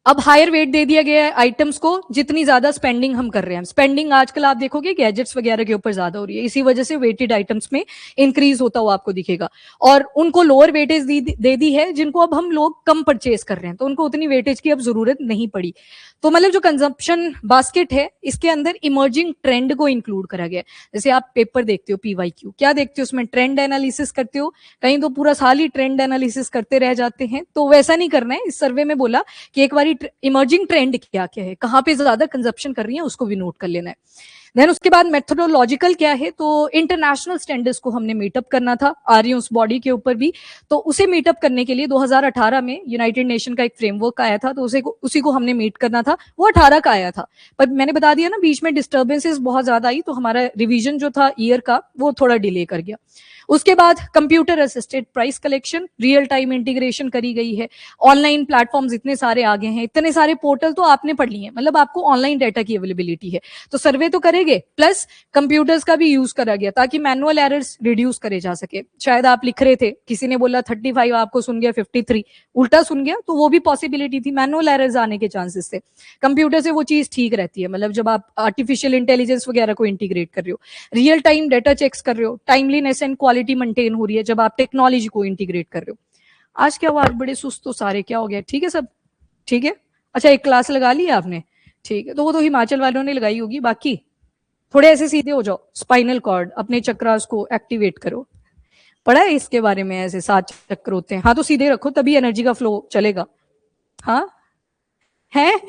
अब हायर वेट दे दिया गया है आइटम्स को, जितनी ज्यादा स्पेंडिंग हम कर रहे हैं। स्पेंडिंग आजकल आप देखोगे गैजेट्स वगैरह के ऊपर ज्यादा हो रही है, इसी वजह से वेटेड आइटम्स में इंक्रीज होता हुआ आपको दिखेगा। और उनको लोअर वेटेज दे दी है जिनको अब हम लोग कम परचेज कर रहे हैं, तो उनको उतनी वेटेज की अब जरूरत नहीं पड़ी। तो मतलब जो कंजप्शन बास्केट है इसके अंदर इमर्जिंग ट्रेंड को इंक्लूड करा गया है। जैसे आप पेपर देखते हो पीवाईक्यू, क्या देखते हो उसमें? ट्रेंड एनालिसिस करते हो, कहीं तो पूरा साल ही ट्रेंड एनालिसिस करते रह जाते हैं। तो वैसा नहीं करना है। इस सर्वे में बोला कि एक बार इमर्जिंग ट्रेंड क्या क्या है, कहां पे ज्यादा कंजप्शन कर रही है, उसको भी नोट कर लेना है। देन उसके बाद मेथोडोलॉजिकल क्या है, तो इंटरनेशनल स्टैंडर्ड्स को हमने मीटअप करना था, आ रही उस बॉडी के ऊपर भी। तो उसे मीटअप करने के लिए 2018 में यूनाइटेड नेशन का एक फ्रेमवर्क आया था, तो उसी को हमने मीट करना था। वो 18 का आया था, पर मैंने बता दिया ना बीच में डिस्टर्बेंसेस बहुत ज्यादा आई, तो हमारा रिवीजन जो था ईयर का वो थोड़ा डिले कर गया। उसके बाद computer assisted price collection, real time integration करी गई है। ऑनलाइन प्लेटफॉर्म्स इतने सारे आगे हैं, इतने सारे पोर्टल तो आपने पढ़ लिए हैं, मतलब आपको ऑनलाइन डाटा की अवेलेबिलिटी है। तो सर्वे तो करेंगे, प्लस कंप्यूटर्स का भी यूज करा गया ताकि मैनुअल एरर्स रिड्यूस करे जा सके। शायद आप लिख रहे थे, किसी ने बोला 35, आपको सुन गया 53, उल्टा सुन गया, तो वो भी पॉसिबिलिटी थी, मैनुअल एरर्स आने के चांसेस थे। कंप्यूटर से वो चीज ठीक रहती है, मतलब जब आप आर्टिफिशियल इंटेलिजेंस वगैरह को इंटीग्रेट कर रहे हो, रियल टाइम डाटा चेक्स कर रहे हो, टाइमलीनेस एंड क्वालिटी मेंटेन हो रही है जब आप टेक्नोलॉजी को इंटीग्रेट कर रहे हो। आज क्या हुआ? आज बड़े सुस्त तो सारे, क्या हो गया? ठीक है सब? ठीक है, अच्छा एक क्लास लगा ली आपने? ठीक है, तो वो तो हिमाचल वालों ने लगाई होगी, बाकी थोड़े ऐसे सीधे हो जाओ, स्पाइनल कॉर्ड, अपने चक्रास को एक्टिवेट करो। पढ़ा है इसके बारे में? ऐसे 7 चक्र होते हैं, हाँ तो सीधे रखो तभी एनर्जी का फ्लो चलेगा। हाँ है,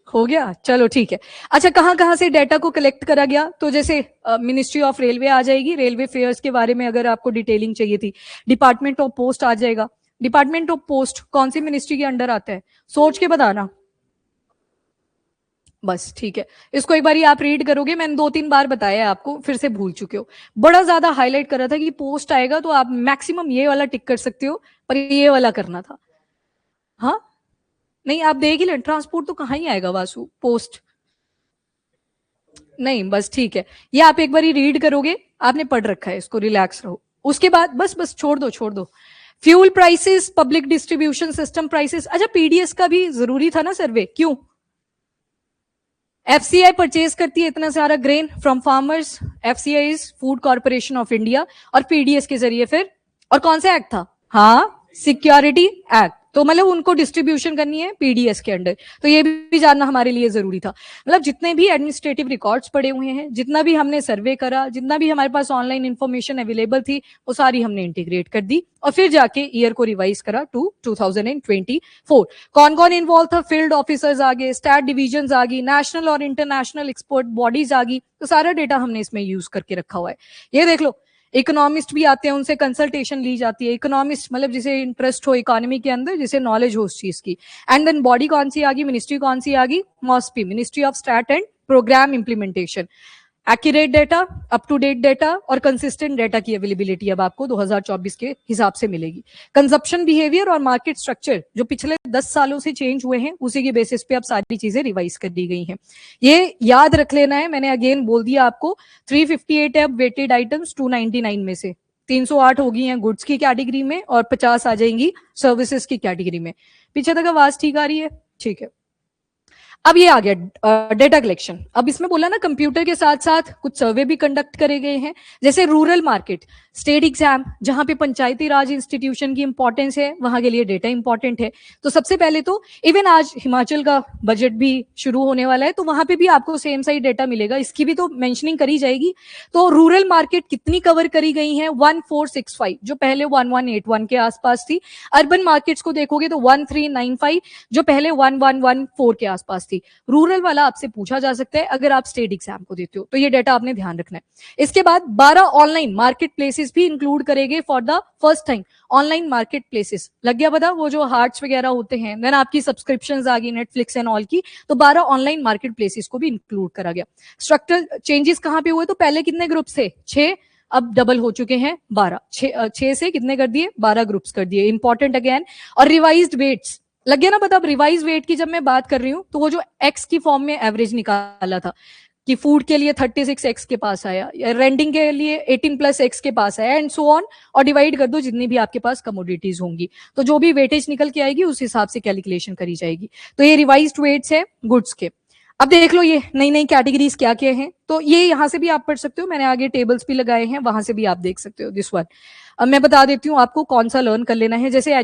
हो गया, चलो ठीक है। अच्छा, कहाँ कहाँ से डेटा को कलेक्ट करा गया? तो जैसे मिनिस्ट्री ऑफ रेलवे आ जाएगी, रेलवे फेयर्स के बारे में अगर आपको डिटेलिंग चाहिए थी। डिपार्टमेंट ऑफ पोस्ट आ जाएगा। डिपार्टमेंट ऑफ पोस्ट कौन सी मिनिस्ट्री के अंडर आता है? सोच के बताना, बस ठीक है। इसको एक बार आप रीड करोगे, मैंने 2-3 बार बताया है आपको, फिर से भूल चुके हो। बड़ा ज्यादा हाईलाइट कर रहा था कि पोस्ट आएगा तो आप मैक्सिमम ये वाला टिक कर सकते हो, पर ये वाला करना था। हाँ नहीं, आप देख ही लें, ट्रांसपोर्ट तो कहाँ ही आएगा वासु, पोस्ट नहीं, बस ठीक है। ये आप एक बार रीड करोगे, आपने पढ़ रखा है इसको, रिलैक्स रहो। उसके बाद बस छोड़ दो fuel prices, public distribution system prices. अच्छा, पीडीएस का भी जरूरी था ना सर्वे, क्यों? एफसीआई परचेज करती है इतना सारा grain from farmers, FCI is food corporation of India, और पीडीएस के जरिए फिर, और कौन सा एक्ट था? हाँ, सिक्योरिटी एक्ट। तो मतलब उनको डिस्ट्रीब्यूशन करनी है पीडीएस के अंडर, तो ये भी जानना हमारे लिए जरूरी था। मतलब जितने भी एडमिनिस्ट्रेटिव रिकॉर्ड्स पड़े हुए हैं, जितना भी हमने सर्वे करा, जितना भी हमारे पास ऑनलाइन इंफॉर्मेशन अवेलेबल थी, वो सारी हमने इंटीग्रेट कर दी, और फिर जाके ईयर को रिवाइज करा टू 2024। कौन कौन इन्वॉल्व था? फील्ड ऑफिसर्स आ गए, स्टैट डिविजन आ गई, नेशनल और इंटरनेशनल एक्सपर्ट बॉडीज आ गई, तो सारा डेटा हमने इसमें यूज करके रखा हुआ है। ये देख लो, इकोनॉमिस्ट भी आते हैं, उनसे कंसल्टेशन ली जाती है। इकोनॉमिस्ट मतलब जिसे इंटरेस्ट हो इकोनॉमी के अंदर, जिसे नॉलेज हो उस चीज की। एंड देन बॉडी कौन सी आ गई, मिनिस्ट्री कौन सी आ गई? MoSPI, ministry of stat and programme implementation. Accurate data, up to date data और कंसिस्टेंट डेटा की अवेलेबिलिटी अब आपको 2024 के हिसाब से मिलेगी। कंजप्शन बिहेवियर और मार्केट स्ट्रक्चर जो पिछले 10 सालों से चेंज हुए हैं, उसी के बेसिस पे अब सारी चीजें रिवाइज कर दी गई हैं। ये याद रख लेना है, मैंने अगेन बोल दिया आपको। 358 है अब वेटेड आइटम्स 299 में से, 308 होगी हैं गुड्स की कैटेगरी में और 50 आ जाएंगी सर्विसेज की कैटेगरी में। पीछे तक आवाज ठीक आ रही है? ठीक है। अब ये आ गया डेटा कलेक्शन। अब इसमें बोला ना, कंप्यूटर के साथ साथ कुछ सर्वे भी कंडक्ट करे गए हैं, जैसे रूरल मार्केट, स्टेट एग्जाम, जहां पे पंचायती राज इंस्टीट्यूशन की इंपॉर्टेंस है, वहां के लिए डेटा इंपॉर्टेंट है। तो सबसे पहले तो इवन आज हिमाचल का बजट भी शुरू होने वाला है, तो वहां पे भी आपको सेम साइड डेटा मिलेगा, इसकी भी तो मेंशनिंग करी जाएगी। तो रूरल मार्केट कितनी कवर करी गई है? 1465, जो पहले 1181 के आसपास थी। अर्बन मार्केट्स को देखोगे तो 1395, जो पहले 1114 के आसपास थी। रूरल वाला आपसे पूछा जा सकता है अगर आप स्टेट एग्जाम को देते हो, तो ये डेटा आपने ध्यान रखना है। इसके बाद 12 ऑनलाइन मार्केट प्लेसेस भी इंक्लूड करेंगे for the first time. Online market places लग गया पता, वो जो हार्ट्स वगैरह होते हैं, देन आपकी सब्सक्रिप्शंस आ गई नेटफ्लिक्स एंड ऑल की, तो 12 ऑनलाइन मार्केट प्लेसेस को भी इंक्लूड करा गया। स्ट्रक्चरल चेंजेस कहां पे हुए? तो पहले कितने ग्रुप थे? 6, अब डबल हो चुके हैं 12। 6 से कितने कर दिए? 12 ग्रुप्स कर दिए। Important again. और रिवाइज्ड वेट्स लग गया ना पता। अब रिवाइज वेट की जब मैं बात कर रही हूं, तो वो जो एक्स की फॉर्म में एवरेज निकाला था कि फूड के लिए 36 एक्स के पास आया, या रेंटिंग के लिए 18 प्लस एक्स के पास आया, एंड सो ऑन, और डिवाइड कर दो जितनी भी आपके पास कमोडिटीज होंगी, तो जो भी वेटेज निकल के आएगी उस हिसाब से कैलकुलेशन करी जाएगी। तो ये रिवाइज्ड वेट्स है गुड्स के। अब देख लो ये नई नई कैटेगरीज क्या क्या हैं, तो ये यहां से भी आप पढ़ सकते हो, मैंने आगे टेबल्स भी लगाए हैं, वहां से भी आप देख सकते हो दिस वन। अब मैं बता देती हूँ आपको कौन सा लर्न कर लेना है। जैसे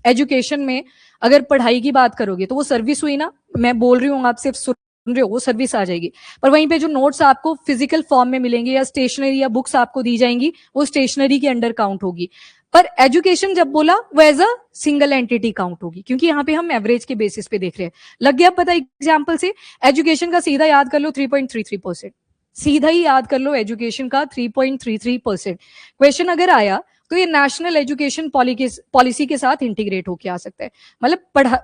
एजुकेशन में अगर पढ़ाई की बात करोगे तो वो सर्विस हुई ना, मैं बोल रही हूँ आप सिर्फ सुन रहे हो, वो सर्विस आ जाएगी। पर वहीं पे जो नोट्स आपको फिजिकल फॉर्म में मिलेंगे या स्टेशनरी या बुक्स आपको दी जाएंगी, वो स्टेशनरी के अंडर काउंट होगी। पर एजुकेशन जब बोला वो as a single entity count होगी, क्योंकि यहाँ पे हम एवरेज के बेसिस पे देख रहे हैं। लग गया पता एग्जाम्पल से? एजुकेशन का सीधा याद कर लो 3.33%, सीधा ही याद कर लो एजुकेशन का 3.33%। क्वेश्चन अगर आया तो ये नेशनल एजुकेशन पॉलिसी के साथ इंटीग्रेट होके आ सकता है। मतलब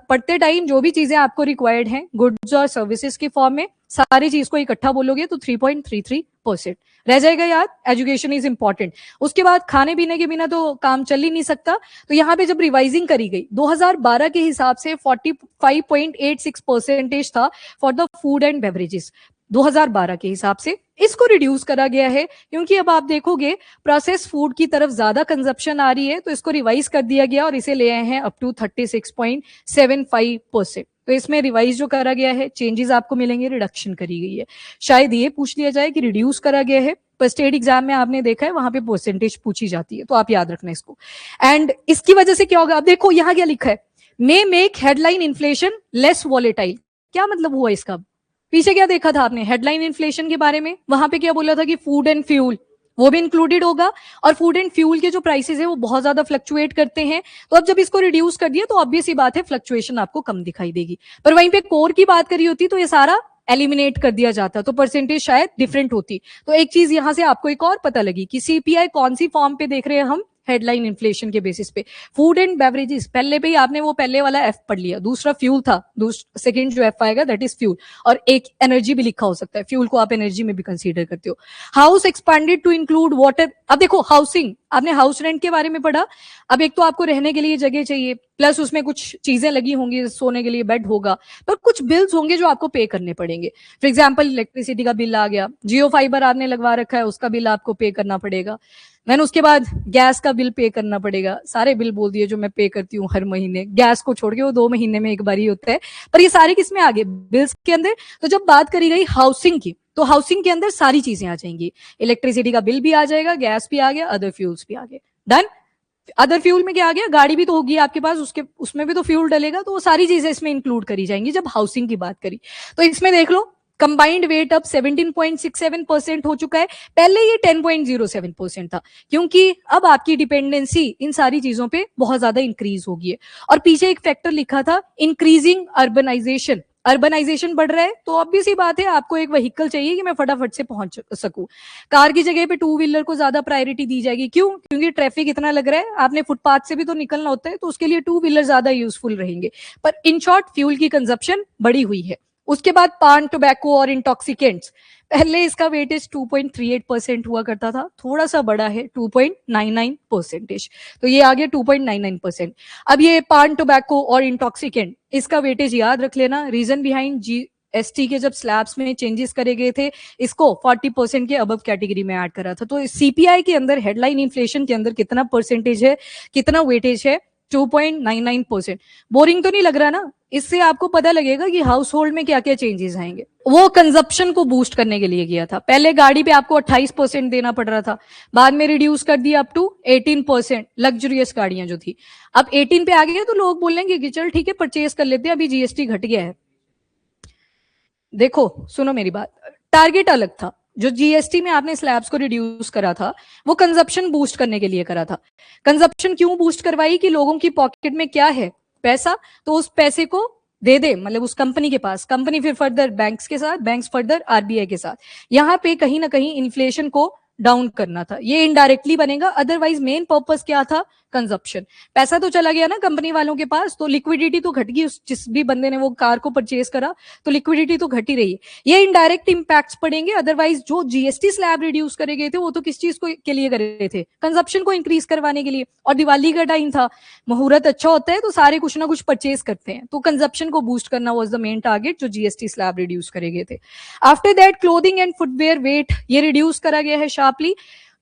पढ़ते टाइम जो भी चीजें आपको रिक्वायर्ड हैं गुड्स और सर्विसेज के फॉर्म में, सारी चीज को इकट्ठा बोलोगे तो 3.33% रह जाएगा याद। Education is important. उसके बाद खाने पीने के बिना तो काम चल ही नहीं सकता। तो यहाँ पे जब रिवाइजिंग करी गई 2012 के हिसाब से 45.86% था for the food and beverages 2012 के हिसाब से। इसको रिड्यूस करा गया है क्योंकि अब आप देखोगे प्रोसेस फूड की तरफ ज्यादा कंजप्शन आ रही है, तो इसको रिवाइज कर दिया गया और इसे ले आए हैं अप टू 36.75%। तो इसमें रिवाइज जो करा गया है, चेंजेस आपको मिलेंगे, रिडक्शन करी गई है। शायद ये पूछ लिया जाए कि रिड्यूस करा गया है, पर स्टेट एग्जाम में आपने देखा है वहां पे परसेंटेज पूछी जाती है, तो आप याद रखना इसको। एंड इसकी वजह से क्या होगा, अब देखो यहाँ क्या लिखा है, may make headline inflation less volatile. क्या मतलब हुआ इसका? पीछे क्या देखा था आपने हेडलाइन इन्फ्लेशन के बारे में? वहां पे क्या बोला था कि फूड एंड फ्यूल वो भी इंक्लूडेड होगा, और फूड एंड फ्यूल के जो प्राइसेस है वो बहुत ज्यादा फ्लक्चुएट करते हैं। तो अब जब इसको रिड्यूस कर दिया तो ऑब्वियस ही बात है फ्लक्चुएशन आपको कम दिखाई देगी। पर वहीं पे कोर की बात करी होती तो ये सारा एलिमिनेट कर दिया जाता, तो परसेंटेज शायद डिफरेंट होती। तो एक चीज यहां से आपको एक और पता लगी कि सीपीआई कौन सी फॉर्म पे देख रहे हैं हम, हेडलाइन इन्फ्लेशन के बेसिस पे। फूड एंड बेवरेजेस पहले पे ही आपने वो पहले वाला एफ पढ़ लिया, दूसरा फ्यूल था, सेकंड जो एफ आएगा दैट इज फ्यूल, और एक एनर्जी भी लिखा हो सकता है, फ्यूल को आप एनर्जी में भी कंसीडर करते हो। House expanded to include water. अब देखो हाउसिंग, आपने हाउस रेंट के बारे में पढ़ा। अब एक तो आपको रहने के लिए जगह चाहिए, प्लस उसमें कुछ चीजें लगी होंगी, सोने के लिए बेड होगा, पर कुछ बिल्स होंगे जो आपको पे करने पड़ेंगे। फॉर एग्जाम्पल इलेक्ट्रिसिटी का बिल आ गया, जियो फाइबर आपने लगवा रखा है, उसका बिल आपको पे करना पड़ेगा। मैंने उसके बाद गैस का बिल पे करना पड़ेगा, सारे बिल बोल दिए जो मैं पे करती हूँ हर महीने, गैस को छोड़ के वो 2 महीने में एक बार ही होता है, पर ये सारे किसमें आ गए, बिल्स के अंदर। तो जब बात करी गई हाउसिंग की, तो हाउसिंग के अंदर सारी चीजें आ जाएंगी, इलेक्ट्रिसिटी का बिल भी आ जाएगा, गैस भी आ गया, अदर फ्यूल्स भी आ गए, डन। अदर फ्यूल में क्या आ गया, गाड़ी भी तो होगी आपके पास, उसके उसमें भी तो फ्यूल डलेगा, तो वो सारी चीजें इसमें इंक्लूड करी जाएंगी जब हाउसिंग की बात करी। तो इसमें देख लो कंबाइंड वेट अब 17.67% हो चुका है, पहले ये 10.07% था, क्योंकि अब आपकी डिपेंडेंसी इन सारी चीजों पे बहुत ज्यादा इंक्रीज होगी है। और पीछे एक फैक्टर लिखा था, इंक्रीजिंग अर्बनाइजेशन, अर्बनाइजेशन बढ़ रहा है, तो ऑब्वियस सी बात है आपको एक व्हीकल चाहिए कि मैं फटाफट से पहुंच सकूं। कार की जगह पे टू व्हीलर को ज्यादा प्रायोरिटी दी जाएगी, क्यों, क्योंकि ट्रैफिक इतना लग रहा है, आपने फुटपाथ से भी तो निकलना होता है, तो उसके लिए टू व्हीलर ज्यादा यूजफुल रहेंगे। पर इन शॉर्ट फ्यूल की कंजप्शन बढ़ी हुई है। उसके बाद पान, टोबैको और इंटॉक्सिकेंट्स, पहले इसका वेटेज 2.38% हुआ करता था, थोड़ा सा बड़ा है 2.99%, तो ये आ गया 2.99%। अब ये पान, टोबैको और इंटॉक्सिकेंट, इसका वेटेज याद रख लेना, रीजन बिहाइंड जीएसटी के जब स्लैब्स में चेंजेस करे गए थे, इसको 40% के अबव कैटेगरी में ऐड करा था। तो सीपीआई के अंदर, हेडलाइन इन्फ्लेशन के अंदर कितना परसेंटेज है, कितना वेटेज है, 2.99%। बोरिंग तो नहीं लग रहा ना, इससे आपको पता लगेगा कि हाउस होल्ड में क्या क्या चेंजेस आएंगे। वो कंजप्शन को बूस्ट करने के लिए किया था, पहले गाड़ी पे आपको 28% देना पड़ रहा था, बाद में रिड्यूस कर दिया अप टू 18%, लग्जरियस गाड़ियां जो थी। अब 18 पे आ गए तो लोग बोलेंगे कि चल ठीक है परचेज कर लेते हैं, अभी जीएसटी घट गया है। देखो सुनो मेरी बात, टारगेट अलग था, जो जीएसटी में आपने स्लैब्स को रिड्यूस करा था, वो कंजप्शन बूस्ट करने के लिए करा था। कंजप्शन क्यों बूस्ट करवाई, कि लोगों की पॉकेट में क्या है, पैसा, तो उस पैसे को दे दे, मतलब उस कंपनी के पास, कंपनी फिर फर्दर बैंक्स के साथ, बैंक्स फर्दर आरबीआई के साथ, यहां पे कहीं ना कहीं इन्फ्लेशन को डाउन करना था। ये इनडायरेक्टली बनेगा, अदरवाइज मेन पर्पस क्या था, कंजप्शन। पैसा तो चला गया ना कंपनी वालों के पास, तो लिक्विडिटी तो घट गई, जिस भी बंदे ने वो कार को परचेज करा, तो लिक्विडिटी तो घट ही रही है। ये इनडायरेक्ट इंपैक्ट्स पड़ेंगे, अदरवाइज जो जीएसटी स्लैब रिड्यूस करे गए थे वो तो किस चीज को के लिए करे रहे थे, कंजप्शन को इंक्रीज करवाने के लिए। और दिवाली का टाइम था, मुहूर्त अच्छा होता है, तो सारे कुछ ना कुछ परचेज करते हैं, तो कंजप्शन को बूस्ट करना वाज द मेन टारगेट जो जीएसटी स्लैब रिड्यूस करे गए थे। After that clothing and footwear weight ये रिड्यूस करा गया है शार्पली,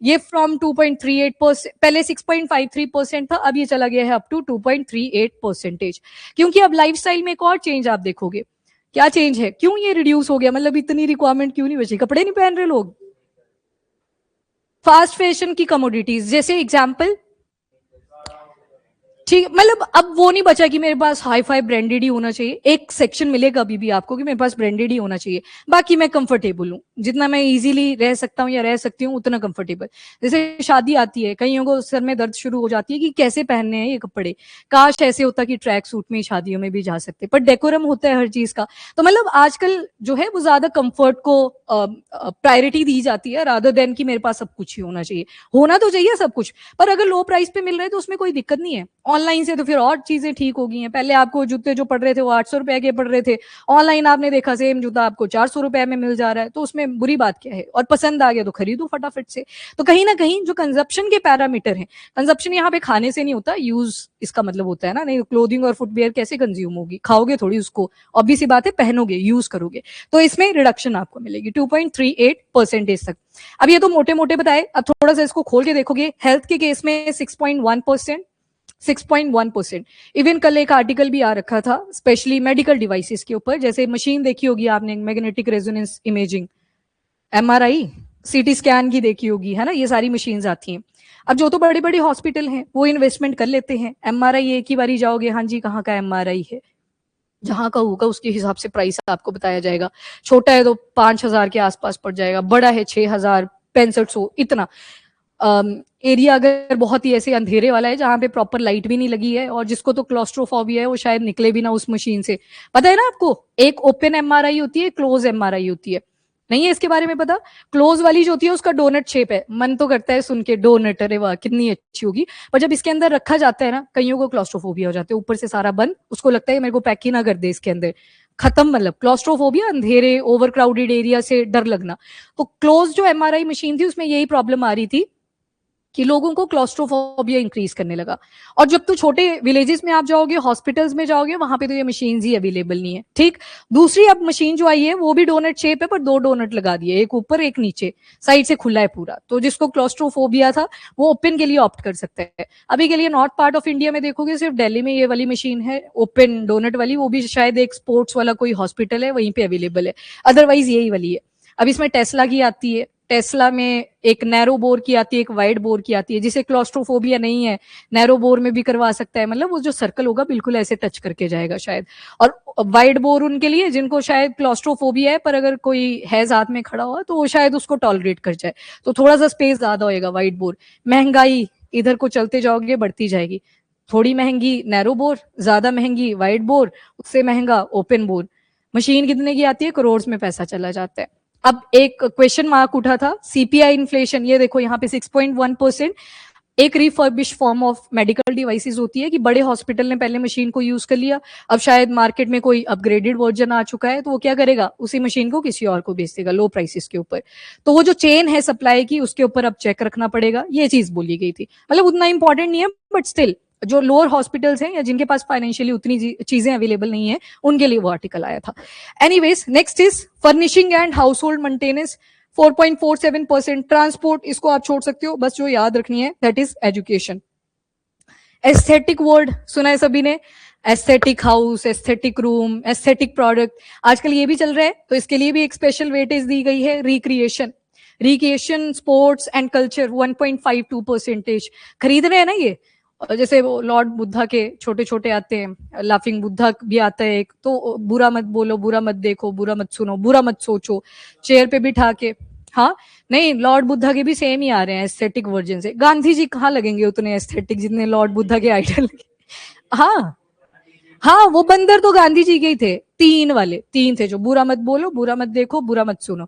ये फ्रॉम 2.38%, पहले 6.53% था, अब ये चला गया है अप टू 2.38%। क्योंकि अब लाइफस्टाइल में एक और चेंज आप देखोगे, क्या चेंज है, क्यों ये रिड्यूस हो गया, मतलब इतनी रिक्वायरमेंट क्यों नहीं बची, कपड़े नहीं पहन रहे लोग, फास्ट फैशन की कमोडिटीज, जैसे एग्जाम्पल, ठीक, मतलब अब वो नहीं बचा कि मेरे पास हाई फाई ब्रांडेड ही होना चाहिए, एक सेक्शन मिलेगा अभी भी आपको कि मेरे पास ब्रांडेड ही होना चाहिए, बाकी मैं कंफर्टेबल हूँ, जितना मैं इजीली रह सकता हूँ या रह सकती हूँ उतना कंफर्टेबल। जैसे शादी आती है, कईयों को सर में दर्द शुरू हो जाती है कि कैसे पहनने हैं ये कपड़े, काश ऐसे होता कि ट्रैक सूट में शादियों में भी जा सकते, पर डेकोरम होता है हर चीज का। तो मतलब आजकल जो है वो ज्यादा कंफर्ट को प्रायोरिटी दी जाती है, रादर देन कि मेरे पास सब कुछ ही होना चाहिए। होना तो चाहिए सब कुछ, पर अगर लो प्राइस पे मिल रहा है तो उसमें कोई दिक्कत नहीं है। ऑनलाइन से तो फिर और चीजें ठीक हो गई हैं, पहले आपको जूते जो पड़ रहे थे वो 800 रुपए के पड़ रहे थे, ऑनलाइन आपने देखा सेम जूता आपको 400 रुपए में मिल जा रहा है, तो उसमें बुरी बात क्या है, और पसंद आ गया तो खरीदो फटाफट से। तो कहीं ना कहीं जो कंजप्शन के पैरामीटर हैं, कंजप्शन यहाँ पे खाने से नहीं होता, यूज इसका मतलब होता है ना, नहीं क्लोथिंग और फुटवेयर कैसे कंज्यूम होगी, खाओगे थोड़ी उसको, ऑब्वियस सी बात है पहनोगे, यूज करोगे, तो इसमें रिडक्शन आपको मिलेगी 2.38% तक। अब ये तो मोटे मोटे बताए, अब थोड़ा सा इसको खोल के देखोगे, हेल्थ के केस में 6.1%, 6.1%। इवन कल एक आर्टिकल भी आ रखा था स्पेशली मेडिकल डिवाइसेस के ऊपर, जैसे मशीन देखी होगी आपने, magnetic resonance imaging, MRI, CT scan की देखी होगी, है ना, ये सारी मशीन्स आती हैं। अब जो तो बड़े बड़े हॉस्पिटल हैं वो इन्वेस्टमेंट कर लेते हैं, एमआरआई एक ही बारी जाओगे, हाँ जी कहाँ का एमआरआई है, जहां का होगा उसके हिसाब से प्राइस आपको बताया जाएगा, छोटा है तो 5,000 के आसपास पड़ जाएगा, बड़ा है 6,000, 6500, इतना। एरिया अगर बहुत ही ऐसे अंधेरे वाला है जहां पे प्रॉपर लाइट भी नहीं लगी है, और जिसको तो क्लॉस्ट्रोफोबिया है वो शायद निकले भी ना उस मशीन से। पता है ना आपको, एक ओपन एमआरआई होती है, क्लोज एमआरआई होती है, नहीं है इसके बारे में पता। क्लोज वाली जो होती है उसका डोनट शेप है, मन तो करता है सुन के डोनट, अरे वाह कितनी अच्छी होगी, पर जब इसके अंदर रखा जाता है ना, कईयों को क्लॉस्ट्रोफोबिया हो जाते हैं, ऊपर से सारा बंद, उसको लगता है मेरे को पैक ही ना कर दे इसके अंदर, खत्म, मतलब क्लॉस्ट्रोफोबिया, अंधेरे ओवर क्राउडेड एरिया से डर लगना। तो क्लोज जो एमआरआई मशीन थी उसमें यही प्रॉब्लम आ रही थी कि लोगों को क्लॉस्ट्रोफोबिया इंक्रीज करने लगा। और जब तो छोटे विलेजेस में आप जाओगे, हॉस्पिटल्स में जाओगे, वहां पे तो ये मशीन्स ही अवेलेबल नहीं है। ठीक, दूसरी अब मशीन जो आई है वो भी डोनट शेप है, पर 2 डोनट लगा दिए, एक ऊपर एक नीचे, साइड से खुला है पूरा। तो जिसको क्लॉस्ट्रोफोबिया था वो ओपन के लिए ऑप्ट कर सकते हैं। अभी के लिए नॉर्थ पार्ट ऑफ इंडिया में देखोगे सिर्फ दिल्ली में ये वाली मशीन है ओपन डोनट वाली, वो भी शायद एक स्पोर्ट्स वाला कोई हॉस्पिटल है वहीं पे अवेलेबल है, अदरवाइज यही वाली है। अब इसमें टेस्ला की आती है, टेस्ला में एक नैरो बोर की आती है, एक वाइड बोर की आती है। जिसे क्लॉस्ट्रोफोबिया नहीं है नैरो बोर में भी करवा सकता है, मतलब वो जो सर्कल होगा बिल्कुल ऐसे टच करके जाएगा शायद। और वाइड बोर उनके लिए जिनको शायद क्लॉस्ट्रोफोबिया है, पर अगर कोई है साथ में खड़ा हुआ तो वो शायद उसको टॉलरेट कर जाए, तो थोड़ा सा स्पेस ज्यादा होएगा वाइड बोर। महंगाई इधर को चलते जाओगे बढ़ती जाएगी, थोड़ी महंगी नैरो बोर, ज्यादा महंगी वाइड बोर, उससे महंगा ओपन बोर। मशीन कितने की आती है, करोड़ में पैसा चला जाता है। अब एक क्वेश्चन मार्क उठा था, सीपीआई इन्फ्लेशन, ये देखो यहाँ पे 6.1%। एक refurbish form of medical devices होती है कि बड़े हॉस्पिटल ने पहले मशीन को यूज कर लिया, अब शायद मार्केट में कोई अपग्रेडेड वर्जन आ चुका है, तो वो क्या करेगा, उसी मशीन को किसी और को बेच देगा लो प्राइसेस के ऊपर। तो वो जो चेन है सप्लाई की उसके ऊपर अब चेक रखना पड़ेगा, ये चीज बोली गई थी। मतलब उतना इंपॉर्टेंट नहीं है, बट स्टिल जो लोअर हॉस्पिटल्स हैं या जिनके पास फाइनेंशियली उतनी चीजें अवेलेबल नहीं है उनके लिए वो आर्टिकल आया था। Anyways, next is furnishing and house hold maintenance 4.47%। Transport इसको आप छोड़ सकते हो, बस जो याद रखनी है that is education. Aesthetic word सुना है सभी ने, aesthetic house, aesthetic room, aesthetic product, आजकल ये भी चल रहा है, तो इसके लिए भी एक स्पेशल वेटेज दी गई है। Recreation sports and culture 1.52%। खरीद रहे हैं ना ये, जैसे वो लॉर्ड बुद्धा के छोटे छोटे आते हैं, लाफिंग बुद्धा भी आता है एक, तो बुरा मत बोलो, बुरा मत देखो, बुरा मत सुनो, बुरा मत सोचो, चेयर पे बिठा के। हाँ, नहीं, लॉर्ड बुद्धा के भी सेम ही आ रहे हैं एस्थेटिक वर्जन से। गांधी जी कहाँ लगेंगे उतने एस्थेटिक जितने लॉर्ड बुद्धा के आइडल। हाँ हाँ, वो बंदर तो गांधी जी के ही थे, 3 थे जो बुरा मत बोलो, बुरा मत देखो, बुरा मत सुनो।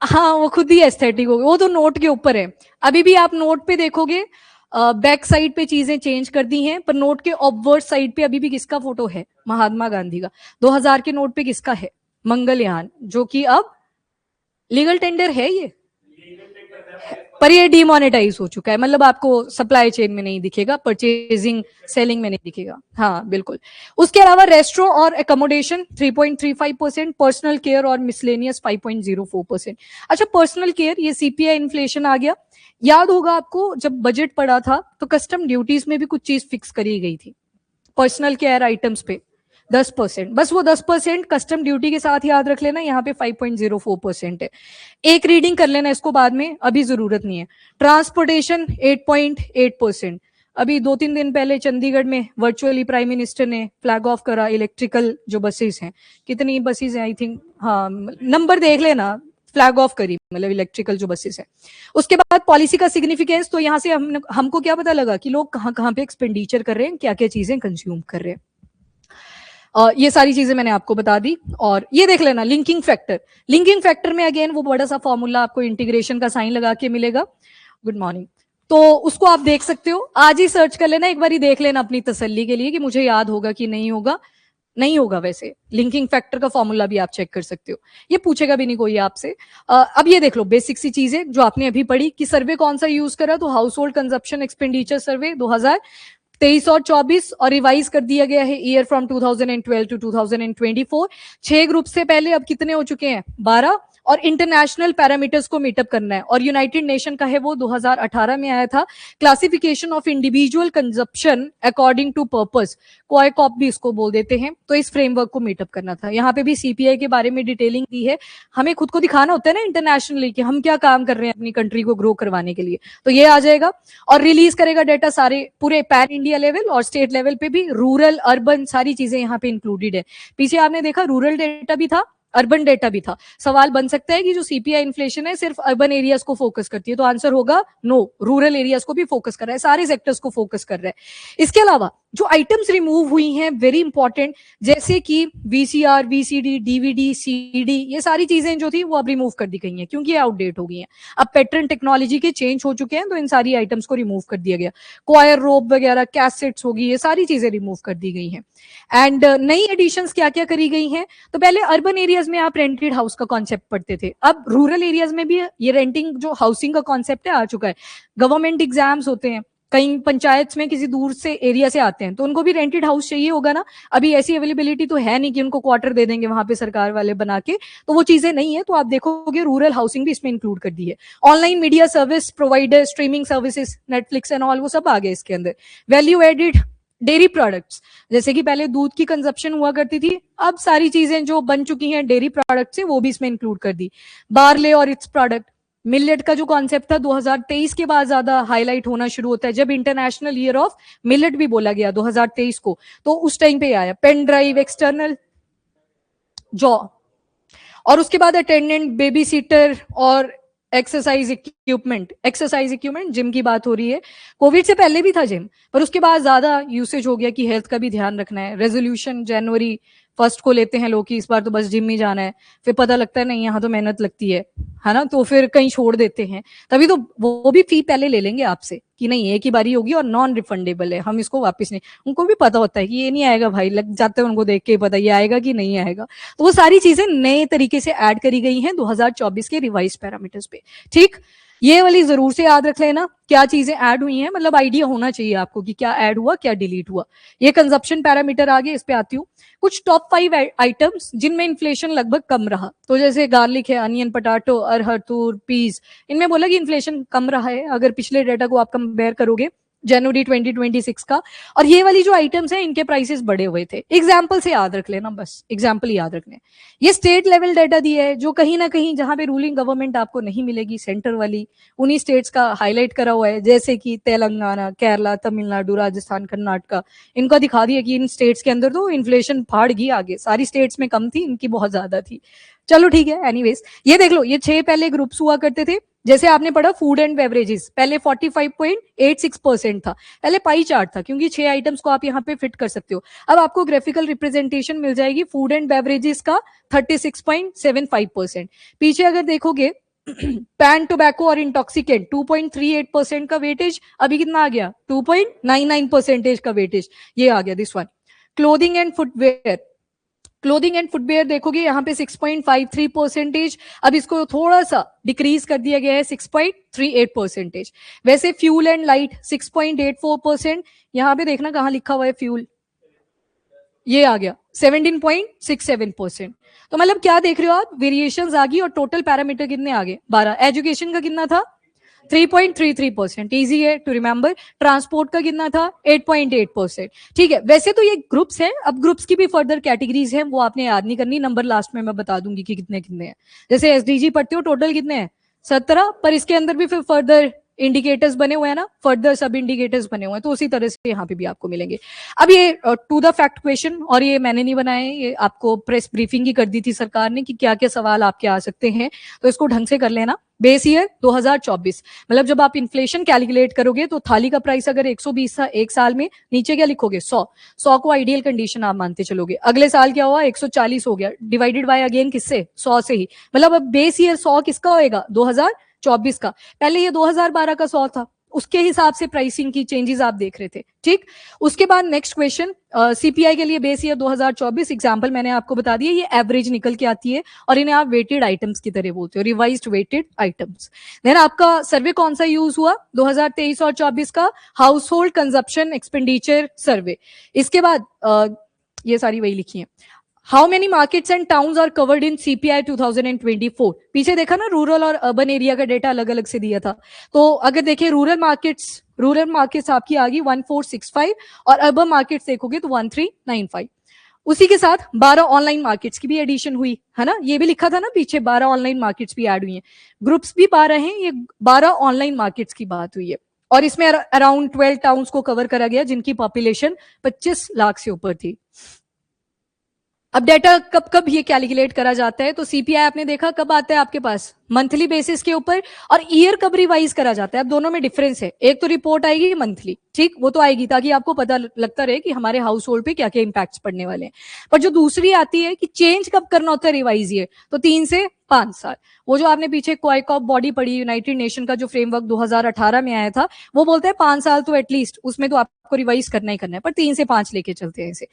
हाँ, वो खुद ही एस्थेटिक हो गए, वो तो नोट के ऊपर है। अभी भी आप नोट पे देखोगे बैक साइड पे चीजें चेंज कर दी हैं, पर नोट के ऑब्वर्ड साइड पे अभी भी किसका फोटो है, महात्मा गांधी का। 2000 के नोट पे किसका है, मंगलयान, जो कि अब लीगल टेंडर है ये, पर ये डिमोनेटाइज हो चुका है, मतलब आपको सप्लाई चेन में नहीं दिखेगा, परचेजिंग सेलिंग में नहीं दिखेगा। हाँ बिल्कुल। उसके अलावा रेस्टोरेंट और एकोमोडेशन 3.35%, पर्सनल केयर और मिसलेनियस 5.04%। अच्छा, पर्सनल केयर, ये सीपीआई इन्फ्लेशन आ गया। याद होगा आपको जब बजट पड़ा था तो कस्टम ड्यूटीज में भी कुछ चीज फिक्स करी गई थी पर्सनल केयर आइटम्स पे, 10%, बस वो 10% कस्टम ड्यूटी के साथ याद रख लेना, यहाँ पे 5.04% है। एक रीडिंग कर लेना इसको बाद में, अभी जरूरत नहीं है। ट्रांसपोर्टेशन 8.8%। अभी 2-3 दिन पहले चंडीगढ़ में वर्चुअली प्राइम मिनिस्टर ने फ्लैग ऑफ करा इलेक्ट्रिकल जो बसेस हैं, कितनी बसेस हैं, आई थिंक, हाँ नंबर देख लेना, फ्लैग ऑफ करी, मतलब इलेक्ट्रिकल जो बसेस है। उसके बाद पॉलिसी का सिग्निफिकेंस, तो यहाँ से हमको क्या पता लगा कि लोग कहाँ कहाँ पे एक्सपेंडिचर कर रहे हैं, क्या क्या चीजें कंज्यूम कर रहे हैं। ये सारी चीजें मैंने आपको बता दी। और ये देख लेना लिंकिंग फैक्टर, लिंकिंग फैक्टर में अगेन वो बड़ा सा फॉर्मूला आपको इंटीग्रेशन का साइन लगा के मिलेगा। गुड मॉर्निंग, तो उसको आप देख सकते हो, आज ही सर्च कर लेना, एक बार ही देख लेना अपनी तसल्ली के लिए कि मुझे याद होगा कि नहीं होगा। नहीं होगा, वैसे लिंकिंग फैक्टर का फॉर्मूला भी आप चेक कर सकते हो, ये पूछेगा भी नहीं कोई आपसे। अब ये देख लो बेसिक सी चीजें जो आपने अभी पढ़ी कि सर्वे कौन सा यूज करा, तो हाउस होल्ड कंजप्शन एक्सपेंडिचर सर्वे 2023 और 24, और रिवाइज कर दिया गया है ईयर फ्रॉम 2012 टू 2024। 6 ग्रुप से पहले अब कितने हो चुके हैं, 12, और इंटरनेशनल पैरामीटर्स को मीटअप करना है, और यूनाइटेड नेशन का है वो 2018 में आया था, classification of individual consumption according to purpose, COICOP भी इसको बोल देते हैं। तो इस फ्रेमवर्क को मीटअप करना था। यहाँ पे भी सीपीआई के बारे में डिटेलिंग दी है, हमें खुद को दिखाना होता है ना इंटरनेशनली कि हम क्या काम कर रहे हैं अपनी कंट्री को ग्रो करवाने के लिए, तो ये आ जाएगा। और रिलीज करेगा डेटा सारे पूरे पैन इंडिया लेवल और स्टेट लेवल पे भी, रूरल अर्बन सारी चीजें यहाँ पे इंक्लूडेड है। पीछे आपने देखा रूरल डेटा भी था, अर्बन डेटा भी था। सवाल बन सकता है कि जो सीपीआई इन्फ्लेशन है सिर्फ अर्बन एरियाज को फोकस करती है, तो आंसर होगा नो, रूरल एरियाज को भी फोकस कर रहा है, सारे सेक्टर्स को फोकस कर रहा है। इसके अलावा जो आइटम्स रिमूव हुई हैं वेरी इंपॉर्टेंट, जैसे कि वीसीआर, वीसीडी, डीवीडी, सीडी, ये सारी चीजें जो थी वो अब रिमूव कर दी गई हैं क्योंकि आउटडेट हो गई हैं। अब पैटर्न टेक्नोलॉजी के चेंज हो चुके हैं तो इन सारी आइटम्स को रिमूव कर दिया गया। क्वायर रोप वगैरह, कैसेट्स होगी, ये सारी चीजें रिमूव कर दी गई हैं। एंड नई एडिशंस क्या क्या करी गई हैं, तो पहले अर्बन एरियाज में आप रेंटेड हाउस का कॉन्सेप्ट पढ़ते थे, अब रूरल एरियाज में भी ये रेंटिंग जो हाउसिंग का कॉन्सेप्ट है आ चुका है। गवर्नमेंट एग्जाम्स होते हैं, कई पंचायत में किसी दूर से एरिया से आते हैं तो उनको भी रेंटेड हाउस चाहिए होगा ना। अभी ऐसी अवेलेबिलिटी तो है नहीं कि उनको क्वार्टर दे देंगे वहां पे सरकार वाले बना के, तो वो चीजें नहीं है। तो आप देखोगे रूरल हाउसिंग भी इसमें इंक्लूड कर दी है। Online media service provider, streaming services, Netflix and all, वो सब आ गए इसके अंदर। वैल्यू एडिड डेयरी प्रोडक्ट्स, जैसे कि पहले दूध की कंजप्शन हुआ करती थी, अब सारी चीजें जो बन चुकी हैं डेयरी प्रोडक्ट से वो भी इसमें इंक्लूड कर दी। बार्ले और इट्स प्रोडक्ट, मिलेट का जो कॉन्सेप्ट था 2023 के बाद ज्यादा हाईलाइट होना शुरू होता है, जब इंटरनेशनल ईयर ऑफ मिलेट भी बोला गया 2023 को, तो उस टाइम पे आया। पेन ड्राइव, एक्सटर्नल जॉ, और उसके बाद अटेंडेंट, बेबी सीटर और एक्सरसाइज इक्विपमेंट जिम की बात हो रही है। कोविड से पहले भी था जिम, पर उसके बाद ज्यादा यूसेज हो गया कि हेल्थ का भी ध्यान रखना है। रेजोल्यूशन जनवरी 1 को लेते हैं लोग कि इस बार तो बस जिम ही जाना है, फिर पता लगता है नहीं यहाँ तो मेहनत लगती है ना, तो फिर कहीं छोड़ देते हैं। तभी तो वो भी फी पहले ले लेंगे आपसे कि नहीं एक ही बारी होगी और नॉन रिफंडेबल है, हम इसको वापस नहीं। उनको भी पता होता है कि ये नहीं आएगा भाई, लग जाते हैं उनको देख के पता ये आएगा कि नहीं आएगा। तो वो सारी चीजें नए तरीके से ऐड करी गई हैं 2024 के रिवाइज पैरामीटर्स पे। ठीक, ये वाली जरूर से याद रख लेना क्या चीजें ऐड हुई हैं, मतलब आइडिया होना चाहिए आपको कि क्या ऐड हुआ क्या डिलीट हुआ। ये कंजप्शन पैरामीटर आगे, इस पे आती हूँ। कुछ टॉप 5 आइटम्स जिनमें इन्फ्लेशन लगभग कम रहा, तो जैसे गार्लिक है, अनियन, पटाटो, अरहर, तूर, पीस, इनमें बोला कि इन्फ्लेशन कम रहा है अगर पिछले डेटा को आप कंपेयर करोगे जनवरी 2026 का। और ये वाली जो आइटम्स हैं इनके प्राइसेस बढ़े हुए थे। एग्जाम्पल से याद रख लेना, बस एग्जाम्पल याद रखने। ये स्टेट लेवल डाटा दिया है जो कहीं ना कहीं जहां पे रूलिंग गवर्नमेंट आपको नहीं मिलेगी, सेंटर वाली, उन्हीं स्टेट्स का हाईलाइट करा हुआ है, जैसे कि तेलंगाना, केरला, तमिलनाडु, राजस्थान, कर्नाटका। इनका दिखा दिया कि इन स्टेट्स के अंदर तो इन्फ्लेशन फाड़ गई आगे, सारी स्टेट्स में कम थी, इनकी बहुत ज्यादा थी। चलो ठीक है, एनीवेज ये देख लो, ये 6 पहले ग्रुप्स हुआ करते थे। जैसे आपने पढ़ा फूड एंड बेवरेजेस, पहले 45.86% था, पहले पाई चार्ट था क्योंकि 6 आइटम्स को आप यहाँ पे फिट कर सकते हो। अब आपको ग्राफिकल रिप्रेजेंटेशन मिल जाएगी फूड एंड बेवरेजेस का 36.75%। पीछे अगर देखोगे पैन, टोबैको और इंटॉक्सिकेंट 2.38% का वेटेज, अभी कितना आ गया 2.99% का वेटेज, ये आ गया this one. Clothing and footwear देखोगे यहाँ पे 6.53%, अब इसको थोड़ा सा डिक्रीज कर दिया गया है 6.38%। वैसे फ्यूल एंड लाइट 6.84%, यहाँ पे देखना कहाँ लिखा हुआ है फ्यूल, ये आ गया 17.67%। तो मतलब क्या देख रहे हो आप, वेरिएशंस आ गई और टोटल पैरामीटर कितने आ गए 12। एजुकेशन का कितना था 3.33%, इजी है टू रिमेंबर। ट्रांसपोर्ट का कितना था 8.8%। ठीक है, वैसे तो ये ग्रुप्स हैं, अब ग्रुप्स की भी फर्दर कैटेगरीज हैं, वो आपने याद नहीं करनी, नंबर लास्ट में मैं बता दूंगी कि कितने कितने हैं। जैसे एसडीजी पढ़ते हो टोटल कितने हैं 17, पर इसके अंदर भी फिर फर्दर इंडिकेटर्स बने हुए हैं ना, फर्दर सब इंडिकेटर्स बने हुए हैं, तो उसी तरह से यहाँ पे भी आपको मिलेंगे। अब ये टू द फैक्ट क्वेश्चन, और ये मैंने नहीं बनाए, ये आपको प्रेस ब्रीफिंग ही कर दी थी सरकार ने कि क्या क्या सवाल आपके आ सकते हैं, तो इसको ढंग से कर लेना। बेस ईयर 2024, मतलब जब आप इन्फ्लेशन कैलकुलेट करोगे तो थाली का प्राइस अगर 120 था एक साल में, नीचे क्या लिखोगे 100 को आइडियल कंडीशन आप मानते चलोगे। अगले साल क्या हुआ 140 हो गया, डिवाइडेड बाय अगेन किससे 100 से ही, मतलब अब बेस ईयर 100 किसका होएगा 2024 का। पहले ये 2012 का 100 था, उसके हिसाब से प्राइसिंग की चेंजेस आप देख रहे थे। ठीक, उसके बाद नेक्स्ट क्वेश्चन सीपीआई के लिए बेस ईयर 2024 एग्जांपल मैंने आपको बता दिया, ये एवरेज निकल के आती है और इन्हें आप वेटेड आइटम्स की तरह बोलते हो, रिवाइज्ड वेटेड आइटम्स। देन आपका सर्वे कौन सा यूज हुआ 2023 और 24 का, household consumption expenditure survey. इसके बाद ये सारी वही लिखी है। How many markets and towns are covered in CPI 2024। पीछे देखा ना रूरल और अर्बन एरिया का डेटा अलग अलग से दिया था, तो अगर देखें रूरल मार्केट्स आपकी आ गई 1465 और अर्बन मार्केट्स देखोगे तो 1395। उसी के साथ 12 ऑनलाइन मार्केट्स की भी एडिशन हुई है ना, ये भी लिखा था ना पीछे 12 ऑनलाइन मार्केट्स भी ऐड हुई हैं, ग्रुप्स भी 12 हैं, ये 12 ऑनलाइन मार्केट्स की बात हुई है। और इसमें अराउंड 12 टाउन्स को कवर करा गया जिनकी पॉपुलेशन 25 लाख से ऊपर थी। अब डेटा कब कब ये कैलकुलेट करा जाता है, तो सीपीआई आपने देखा कब आता है आपके पास, मंथली बेसिस के ऊपर, और ईयर कब रिवाइज करा जाता है। अब दोनों में डिफरेंस है, एक तो रिपोर्ट आएगी मंथली, ठीक, वो तो आएगी ताकि आपको पता लगता रहे कि हमारे हाउस होल्ड पे क्या क्या इंपैक्ट्स पड़ने वाले हैं। पर जो दूसरी आती है कि चेंज कब करना होता है रिवाइज, ये तो 3 से 5 साल। वो जो आपने पीछे क्वाइकॉप बॉडी पढ़ी, यूनाइटेड नेशन का जो फ्रेमवर्क 2018 में आया था, वो बोलता है 5 साल तो एटलीस्ट उसमें तो आपको रिवाइज करना ही करना है, पर 3 से 5 लेके चलते हैं इसे।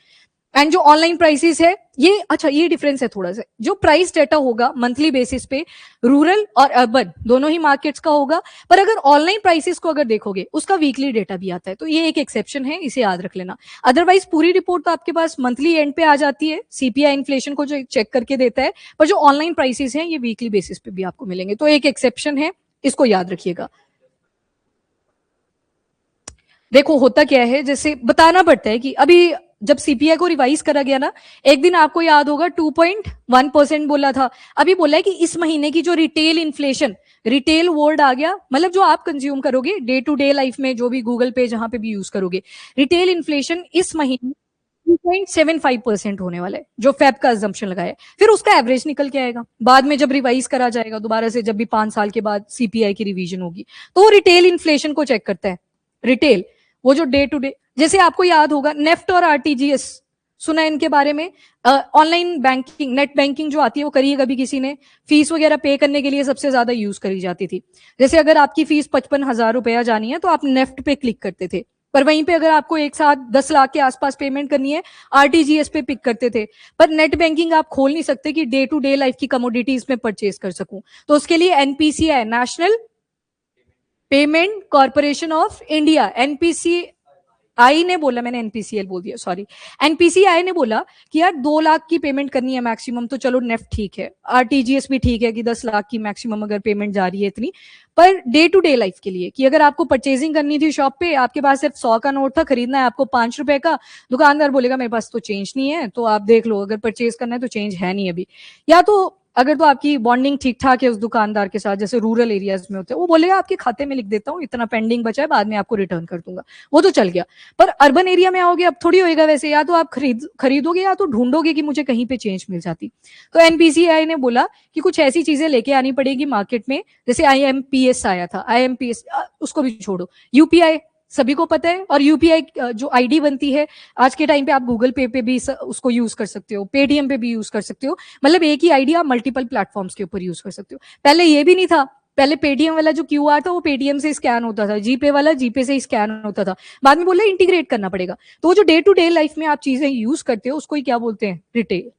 एंड जो ऑनलाइन प्राइसेस है ये, अच्छा ये डिफरेंस है थोड़ा सा, जो प्राइस डेटा होगा मंथली बेसिस पे रूरल और अर्बन दोनों ही मार्केट्स का होगा, पर अगर ऑनलाइन प्राइसेस को अगर देखोगे उसका वीकली डेटा भी आता है, तो ये एक एक्सेप्शन है, इसे याद रख लेना। अदरवाइज पूरी रिपोर्ट तो आपके पास मंथली एंड पे आ जाती है, सीपीआई इन्फ्लेशन को जो चेक करके देता है, पर जो ऑनलाइन प्राइसेस हैं ये वीकली बेसिस पे भी आपको मिलेंगे, तो एक एक्सेप्शन है, इसको याद रखिएगा। देखो होता क्या है, जैसे बताना पड़ता है कि अभी जब सीपीआई को रिवाइज करा गया ना, एक दिन आपको याद होगा 2.1% बोला था, अभी बोला है कि इस महीने की जो रिटेल इन्फ्लेशन, रिटेल वर्ड आ गया, मतलब जो आप कंज्यूम करोगे डे टू डे लाइफ में, जो भी गूगल पे जहां पे भी यूज करोगे, रिटेल इन्फ्लेशन इस महीने 2.75% होने वाला है, जो फेब का अजम्पशन लगाया है। फिर उसका एवरेज निकल के आएगा बाद में जब रिवाइज करा जाएगा दोबारा से, जब भी 5 साल के बाद सीपीआई की रिवीजन होगी, तो वो रिटेल इन्फ्लेशन को चेक करता है। रिटेल वो जो डे टू डे, जैसे आपको याद होगा नेफ्ट और आरटीजीएस, सुना है इनके बारे में। ऑनलाइन बैंकिंग, नेट बैंकिंग जो आती है वो करी है कभी किसी ने, फीस वगैरह पे करने के लिए सबसे ज्यादा यूज करी जाती थी। जैसे अगर आपकी फीस 55,000 रुपया जानी है तो आप नेफ्ट पे क्लिक करते थे, पर वहीं पे अगर आपको एक साथ 10 लाख के आसपास पेमेंट करनी है, आरटीजीएस पे पिक करते थे। पर नेट बैंकिंग आप खोल नहीं सकते कि डे टू डे लाइफ की कमोडिटीज में परचेज कर सकूं, तो उसके लिए NPCI, national payment corporation of India, NPC I ने बोला, मैंने एनपीसीएल बोल दिया, सॉरी, एनपीसीआई ने बोला कि यार 2 लाख की पेमेंट करनी है मैक्सिमम, तो चलो नेफ्ट ठीक है, आरटीजीएस भी ठीक है कि 10 लाख की मैक्सिमम अगर पेमेंट जा रही है इतनी, per day to day life के लिए कि अगर आपको परचेजिंग करनी थी शॉप पे, आपके पास सिर्फ 100 का नोट था, खरीदना है आपको 5 रुपए का, दुकानदार बोलेगा मेरे पास तो चेंज नहीं है, तो आप देख लो अगर परचेज करना है तो चेंज है नहीं अभी, या तो अगर तो आपकी बॉन्डिंग ठीक ठाक है उस दुकानदार के साथ, जैसे रूरल एरियाज में होते हैं, वो बोलेगा आपके खाते में लिख देता हूँ, इतना पेंडिंग बचा है, बाद में आपको रिटर्न कर दूंगा, वो तो चल गया। पर अर्बन एरिया में आओगे अब थोड़ी होएगा वैसे, या तो आप खरीदोगे या तो ढूंढोगे कि मुझे कहीं पे चेंज मिल जाती। तो एनपीसीआई ने बोला कि कुछ ऐसी चीजें लेके आनी पड़ेगी मार्केट में, जैसे आईएमपीएस आया था, आईएमपीएस उसको भी छोड़ो, यूपीआई सभी को पता है, और यूपीआई जो आईडी बनती है आज के टाइम पे, आप गूगल पे पे भी उसको यूज कर सकते हो, पेटीएम पे भी यूज कर सकते हो, मतलब एक ही आईडी आप मल्टीपल प्लेटफॉर्म्स के ऊपर यूज कर सकते हो। पहले ये भी नहीं था, पहले पेटीएम वाला जो क्यूआर था वो पेटीएम से स्कैन होता था, जीपे वाला जीपे से स्कैन होता था, बाद में बोला इंटीग्रेट करना पड़ेगा। तो वो जो डे टू डे लाइफ में आप चीजें यूज करते हो उसको ही क्या बोलते हैं, रिटेल।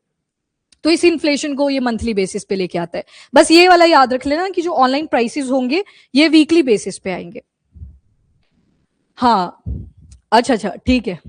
तो इस इन्फ्लेशन को ये मंथली बेसिस पे लेके आता है। बस ये वाला याद रख लेना कि जो ऑनलाइन प्राइसेस होंगे ये वीकली बेसिस पे आएंगे। हाँ, अच्छा ठीक है।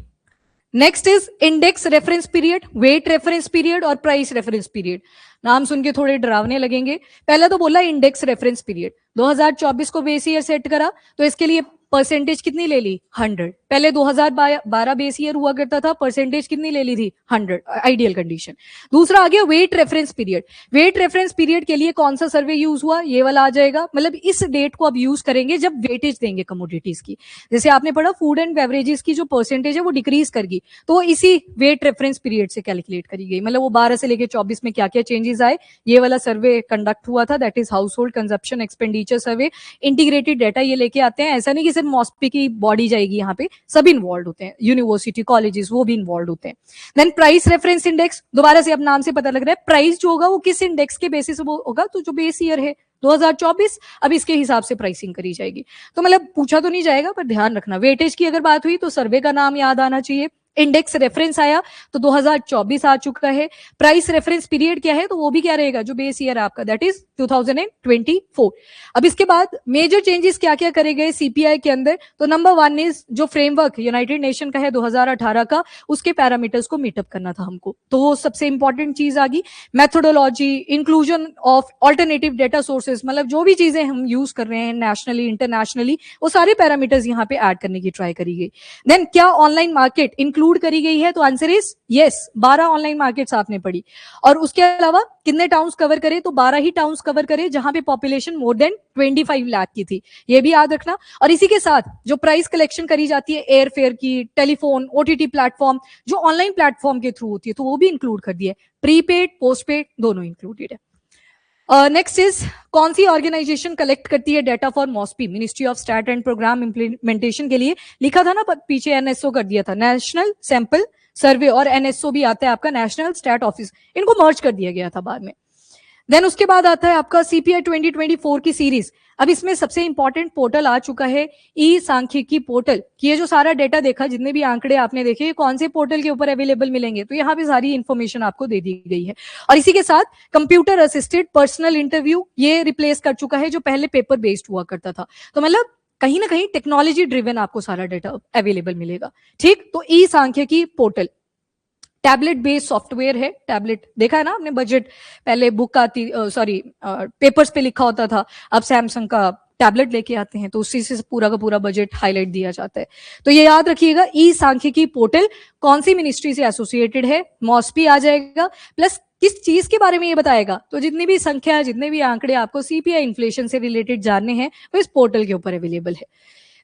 Next is index reference period, weight reference period और प्राइस रेफरेंस पीरियड। नाम सुन के थोड़े डरावने लगेंगे। पहले तो बोला इंडेक्स रेफरेंस पीरियड, 2024 को बेस ईयर सेट करा, तो इसके लिए परसेंटेज कितनी ले ली, 100। पहले 2012 बेस ईयर हुआ करता था, परसेंटेज कितनी ले ली थी, 100, आइडियल कंडीशन। दूसरा आ गया weight reference period. Weight reference period के लिए कौन सा सर्वे यूज हुआ, ये वाला आ जाएगा, मतलब इस डेट को अब यूज करेंगे जब वेटेज देंगे कमोडिटीज की। जैसे आपने पढ़ा फूड एंड बेवरेजेस की जो परसेंटेज है वो डिक्रीज करगी, तो इसी वेट रेफरेंस पीरियड से कैलकुलेट करी गई, मतलब वो 12 से लेकर 24 में क्या क्या चेंजेस आए, ये वाला सर्वे कंडक्ट हुआ था, that is house hold consumption expenditure survey. Integrated data ये लेके आते हैं, ऐसा नहीं कि सिर्फ मॉस्पी की बॉडी जाएगी, यहाँ पे सभी इन्वॉल्व होते हैं, यूनिवर्सिटी कॉलेजेस वो भी इन्वॉल्व होते हैं। देन प्राइस रेफरेंस इंडेक्स, दोबारा से अब नाम से पता लग रहा है, प्राइस जो होगा वो किस इंडेक्स के बेसिस वो होगा, तो जो बेस ईयर है 2024, अब इसके हिसाब से प्राइसिंग करी जाएगी। तो मतलब पूछा तो नहीं जाएगा, पर ध्यान रखना, वेटेज की अगर बात हुई तो सर्वे का नाम याद आना चाहिए। इंडेक्स रेफरेंस आया तो 2024 आ चुका है। प्राइस रेफरेंस पीरियड क्या है, तो वो भी क्या रहेगा, जो बेस ईयर आपका, दैट इज 2024। अब इसके बाद मेजर चेंजेस क्या क्या करे गए सीपीआई के अंदर, तो नंबर 1 इज जो फ्रेमवर्क यूनाइटेड नेशन का है 2018 का, उसके पैरामीटर्स को मीटअप करना था हमको, तो वो सबसे इंपॉर्टेंट चीज आ गई। Methodology, inclusion of alternative data sources, मतलब जो भी चीजें हम यूज कर रहे हैं नेशनली इंटरनेशनली, वो सारे पैरामीटर्स यहाँ पे ऐड करने की ट्राई करी गई। देन क्या ऑनलाइन मार्केट इंक्लूड करी गई है, तो answer is yes, 12 online markets आपने पढ़ी। और उसके अलावा कितने टाउन्स कवर करे, तो 12 ही टाउन्स कवर करे जहां पे पॉपुलेशन मोर देन 25 लाख की थी, ये भी याद रखना। और इसी के साथ जो प्राइस कलेक्शन करी जाती है एयर फेयर की, टेलीफोन, ओटीटी प्लेटफॉर्म, जो ऑनलाइन प्लेटफॉर्म के थ्रू होती है, तो वो भी इंक्लूड कर दिया है। प्रीपेड, पोस्टपेड दोनों इंक्लूडेड है। नेक्स्ट इज कौन सी ऑर्गेनाइजेशन कलेक्ट करती है data for MoSPI, ministry of stat and programme implementation के लिए लिखा था ना, पीछे एनएसओ कर दिया था, नेशनल सैंपल सर्वे, और एनएसओ भी आता है आपका नेशनल स्टैट ऑफिस, इनको मर्ज कर दिया गया था बाद में। देन उसके बाद आता है आपका सीपीआई 2024 की सीरीज। अब इसमें सबसे इंपॉर्टेंट पोर्टल आ चुका है, ई सांख्यिकी पोर्टल, कि ये जो सारा डेटा देखा, जितने भी आंकड़े आपने देखे, ये कौन से पोर्टल के ऊपर अवेलेबल मिलेंगे, तो यहाँ पे सारी इंफॉर्मेशन आपको दे दी गई है। और इसी के साथ कंप्यूटर असिस्टेड पर्सनल इंटरव्यू, ये रिप्लेस कर चुका है जो पहले पेपर बेस्ड हुआ करता था। तो मतलब कहीं ना कहीं टेक्नोलॉजी ड्रिवन आपको सारा डेटा अवेलेबल मिलेगा। ठीक, तो ई सांख्यिकी पोर्टल टैबलेट बेस्ड सॉफ्टवेयर है। टैबलेट देखा है ना आपने, बजट पहले बुक आती, सॉरी पेपर्स पे लिखा होता था, अब सैमसंग का टैबलेट लेके आते हैं, तो उसी से पूरा का पूरा बजट हाईलाइट दिया जाता है। तो ये याद रखिएगा, ई सांख्यिकी पोर्टल कौन सी मिनिस्ट्री से एसोसिएटेड है, मॉस्पी आ जाएगा, प्लस किस चीज के बारे में ये बताएगा, तो जितनी भी संख्या, जितने भी आंकड़े आपको सीपीआई इन्फ्लेशन से रिलेटेड जानने हैं, वो इस पोर्टल के ऊपर अवेलेबल है।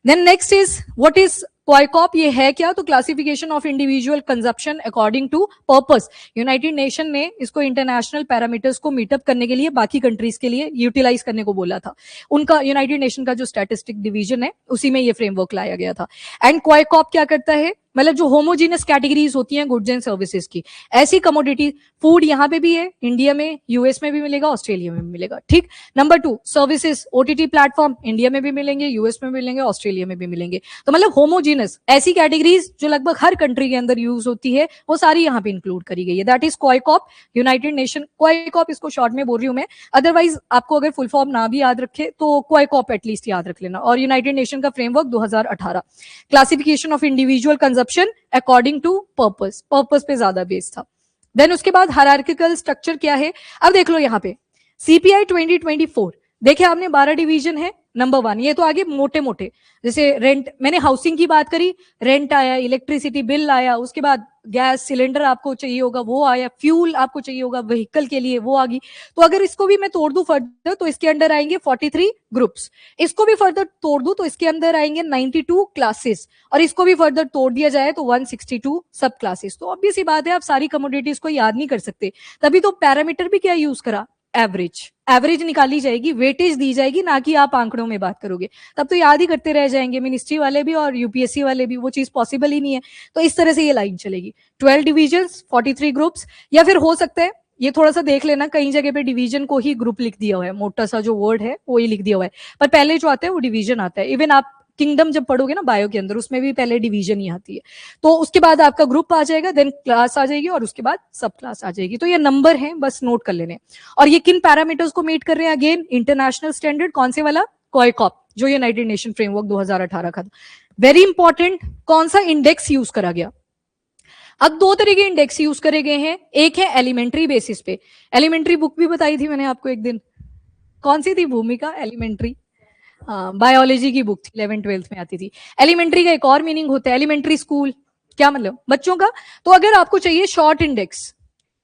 Then next is what is COICOP, ये है क्या, तो classification of individual consumption according to purpose. United Nation ने इसको इंटरनेशनल पैरामीटर्स को मीटअप करने के लिए बाकी कंट्रीज के लिए यूटिलाइज करने को बोला था। उनका यूनाइटेड नेशन का जो स्टैटिस्टिक डिवीजन है, उसी में ये फ्रेमवर्क लाया गया था। एंड क्वाइकॉप क्या करता है, मतलब जो होमोजीनस कैटेगरीज होती हैं गुड्स एंड सर्विसेज की, ऐसी कमोडिटी, फूड यहाँ पे भी है, इंडिया में, यूएस में भी मिलेगा, ऑस्ट्रेलिया में भी मिलेगा। ठीक, number 2 services, OTT platform India में भी मिलेंगे, यूएस में भी मिलेंगे, ऑस्ट्रेलिया में भी मिलेंगे। तो मतलब होमोजीनस, ऐसी कैटेगरीज जो लगभग हर कंट्री के अंदर यूज होती है, वो सारी यहाँ पे इंक्लूड करी गई है। दैट इज क्वाइकॉप, यूनाइटेड नेशन क्वाइकॉप, इसको शॉर्ट में बोल रही हूँ मैं, अदरवाइज आपको अगर फुल फॉर्म ना भी याद रखे तो क्वाइकॉप एटलीस्ट याद रख लेना। और यूनाइटेड नेशन का framework 2018, classification of individual consumption according to purpose, purpose पे ज्यादा बेस था। देन उसके बाद हायरार्किकल स्ट्रक्चर क्या है, अब देख लो यहाँ पे सीपीआई 2024 देखे आपने, 12 डिवीजन है। नंबर 1, ये तो आगे मोटे मोटे, जैसे रेंट, मैंने हाउसिंग की बात करी, रेंट आया, इलेक्ट्रिसिटी बिल आया, उसके बाद गैस सिलेंडर आपको चाहिए होगा वो आया, फ्यूल आपको चाहिए होगा व्हीकल के लिए वो आ गई। तो अगर इसको भी मैं तोड़ दूं फर्दर, तो इसके अंदर आएंगे 43 ग्रुप्स। इसको भी फर्दर तोड़ दूं तो इसके अंदर आएंगे 92 क्लासेस, और इसको भी फर्दर तोड़ दिया जाए तो 162 सब क्लासेस। तो ऑब्वियस सी बात है, आप सारी कमोडिटीज को याद नहीं कर सकते, तभी तो पैरामीटर भी क्या यूज करा, एवरेज। एवरेज निकाली जाएगी, वेटेज दी जाएगी, ना कि आप आंकड़ों में बात करोगे, तब तो याद ही करते रह जाएंगे मिनिस्ट्री वाले भी और यूपीएससी वाले भी, वो चीज पॉसिबल ही नहीं है। तो इस तरह से ये लाइन चलेगी, 12 डिविजन्स, 43 ग्रुप्स, या फिर हो सकता है ये थोड़ा सा देख लेना, कई जगह पे डिवीजन को ही ग्रुप लिख दिया हुआ है, मोटा सा जो वर्ड है वो ही लिख दिया हुआ है, पर पहले जो आता है वो डिवीजन आता है। इवन आप किंगडम जब पढ़ोगे ना बायो के अंदर, उसमें भी पहले डिवीजन ही आती है। तो उसके बाद आपका ग्रुप आ जाएगा, देन क्लास आ जाएगी, और उसके बाद सब क्लास आ जाएगी। तो ये नंबर है, बस नोट कर लेने। और ये किन पैरामीटर्स को मीट कर रहे हैं, अगेन इंटरनेशनल स्टैंडर्ड, कौन से वाला, क्वाइकॉप, जो यूनाइटेड नेशन फ्रेमवर्क 2018 का था। वेरी इंपॉर्टेंट, कौन सा इंडेक्स यूज करा गया। अब 2 तरह के इंडेक्स यूज करे गए हैं, एक है एलिमेंट्री बेसिस पे, एलिमेंट्री बुक भी बताई थी मैंने आपको एक दिन, कौन सी थी, भूमिका, एलिमेंट्री, बायोलॉजी की बुक थी, 11th-12th में आती थी। एलिमेंट्री का एक और मीनिंग होता है, एलिमेंट्री स्कूल, क्या मतलब, बच्चों का। तो अगर आपको चाहिए शॉर्ट इंडेक्स,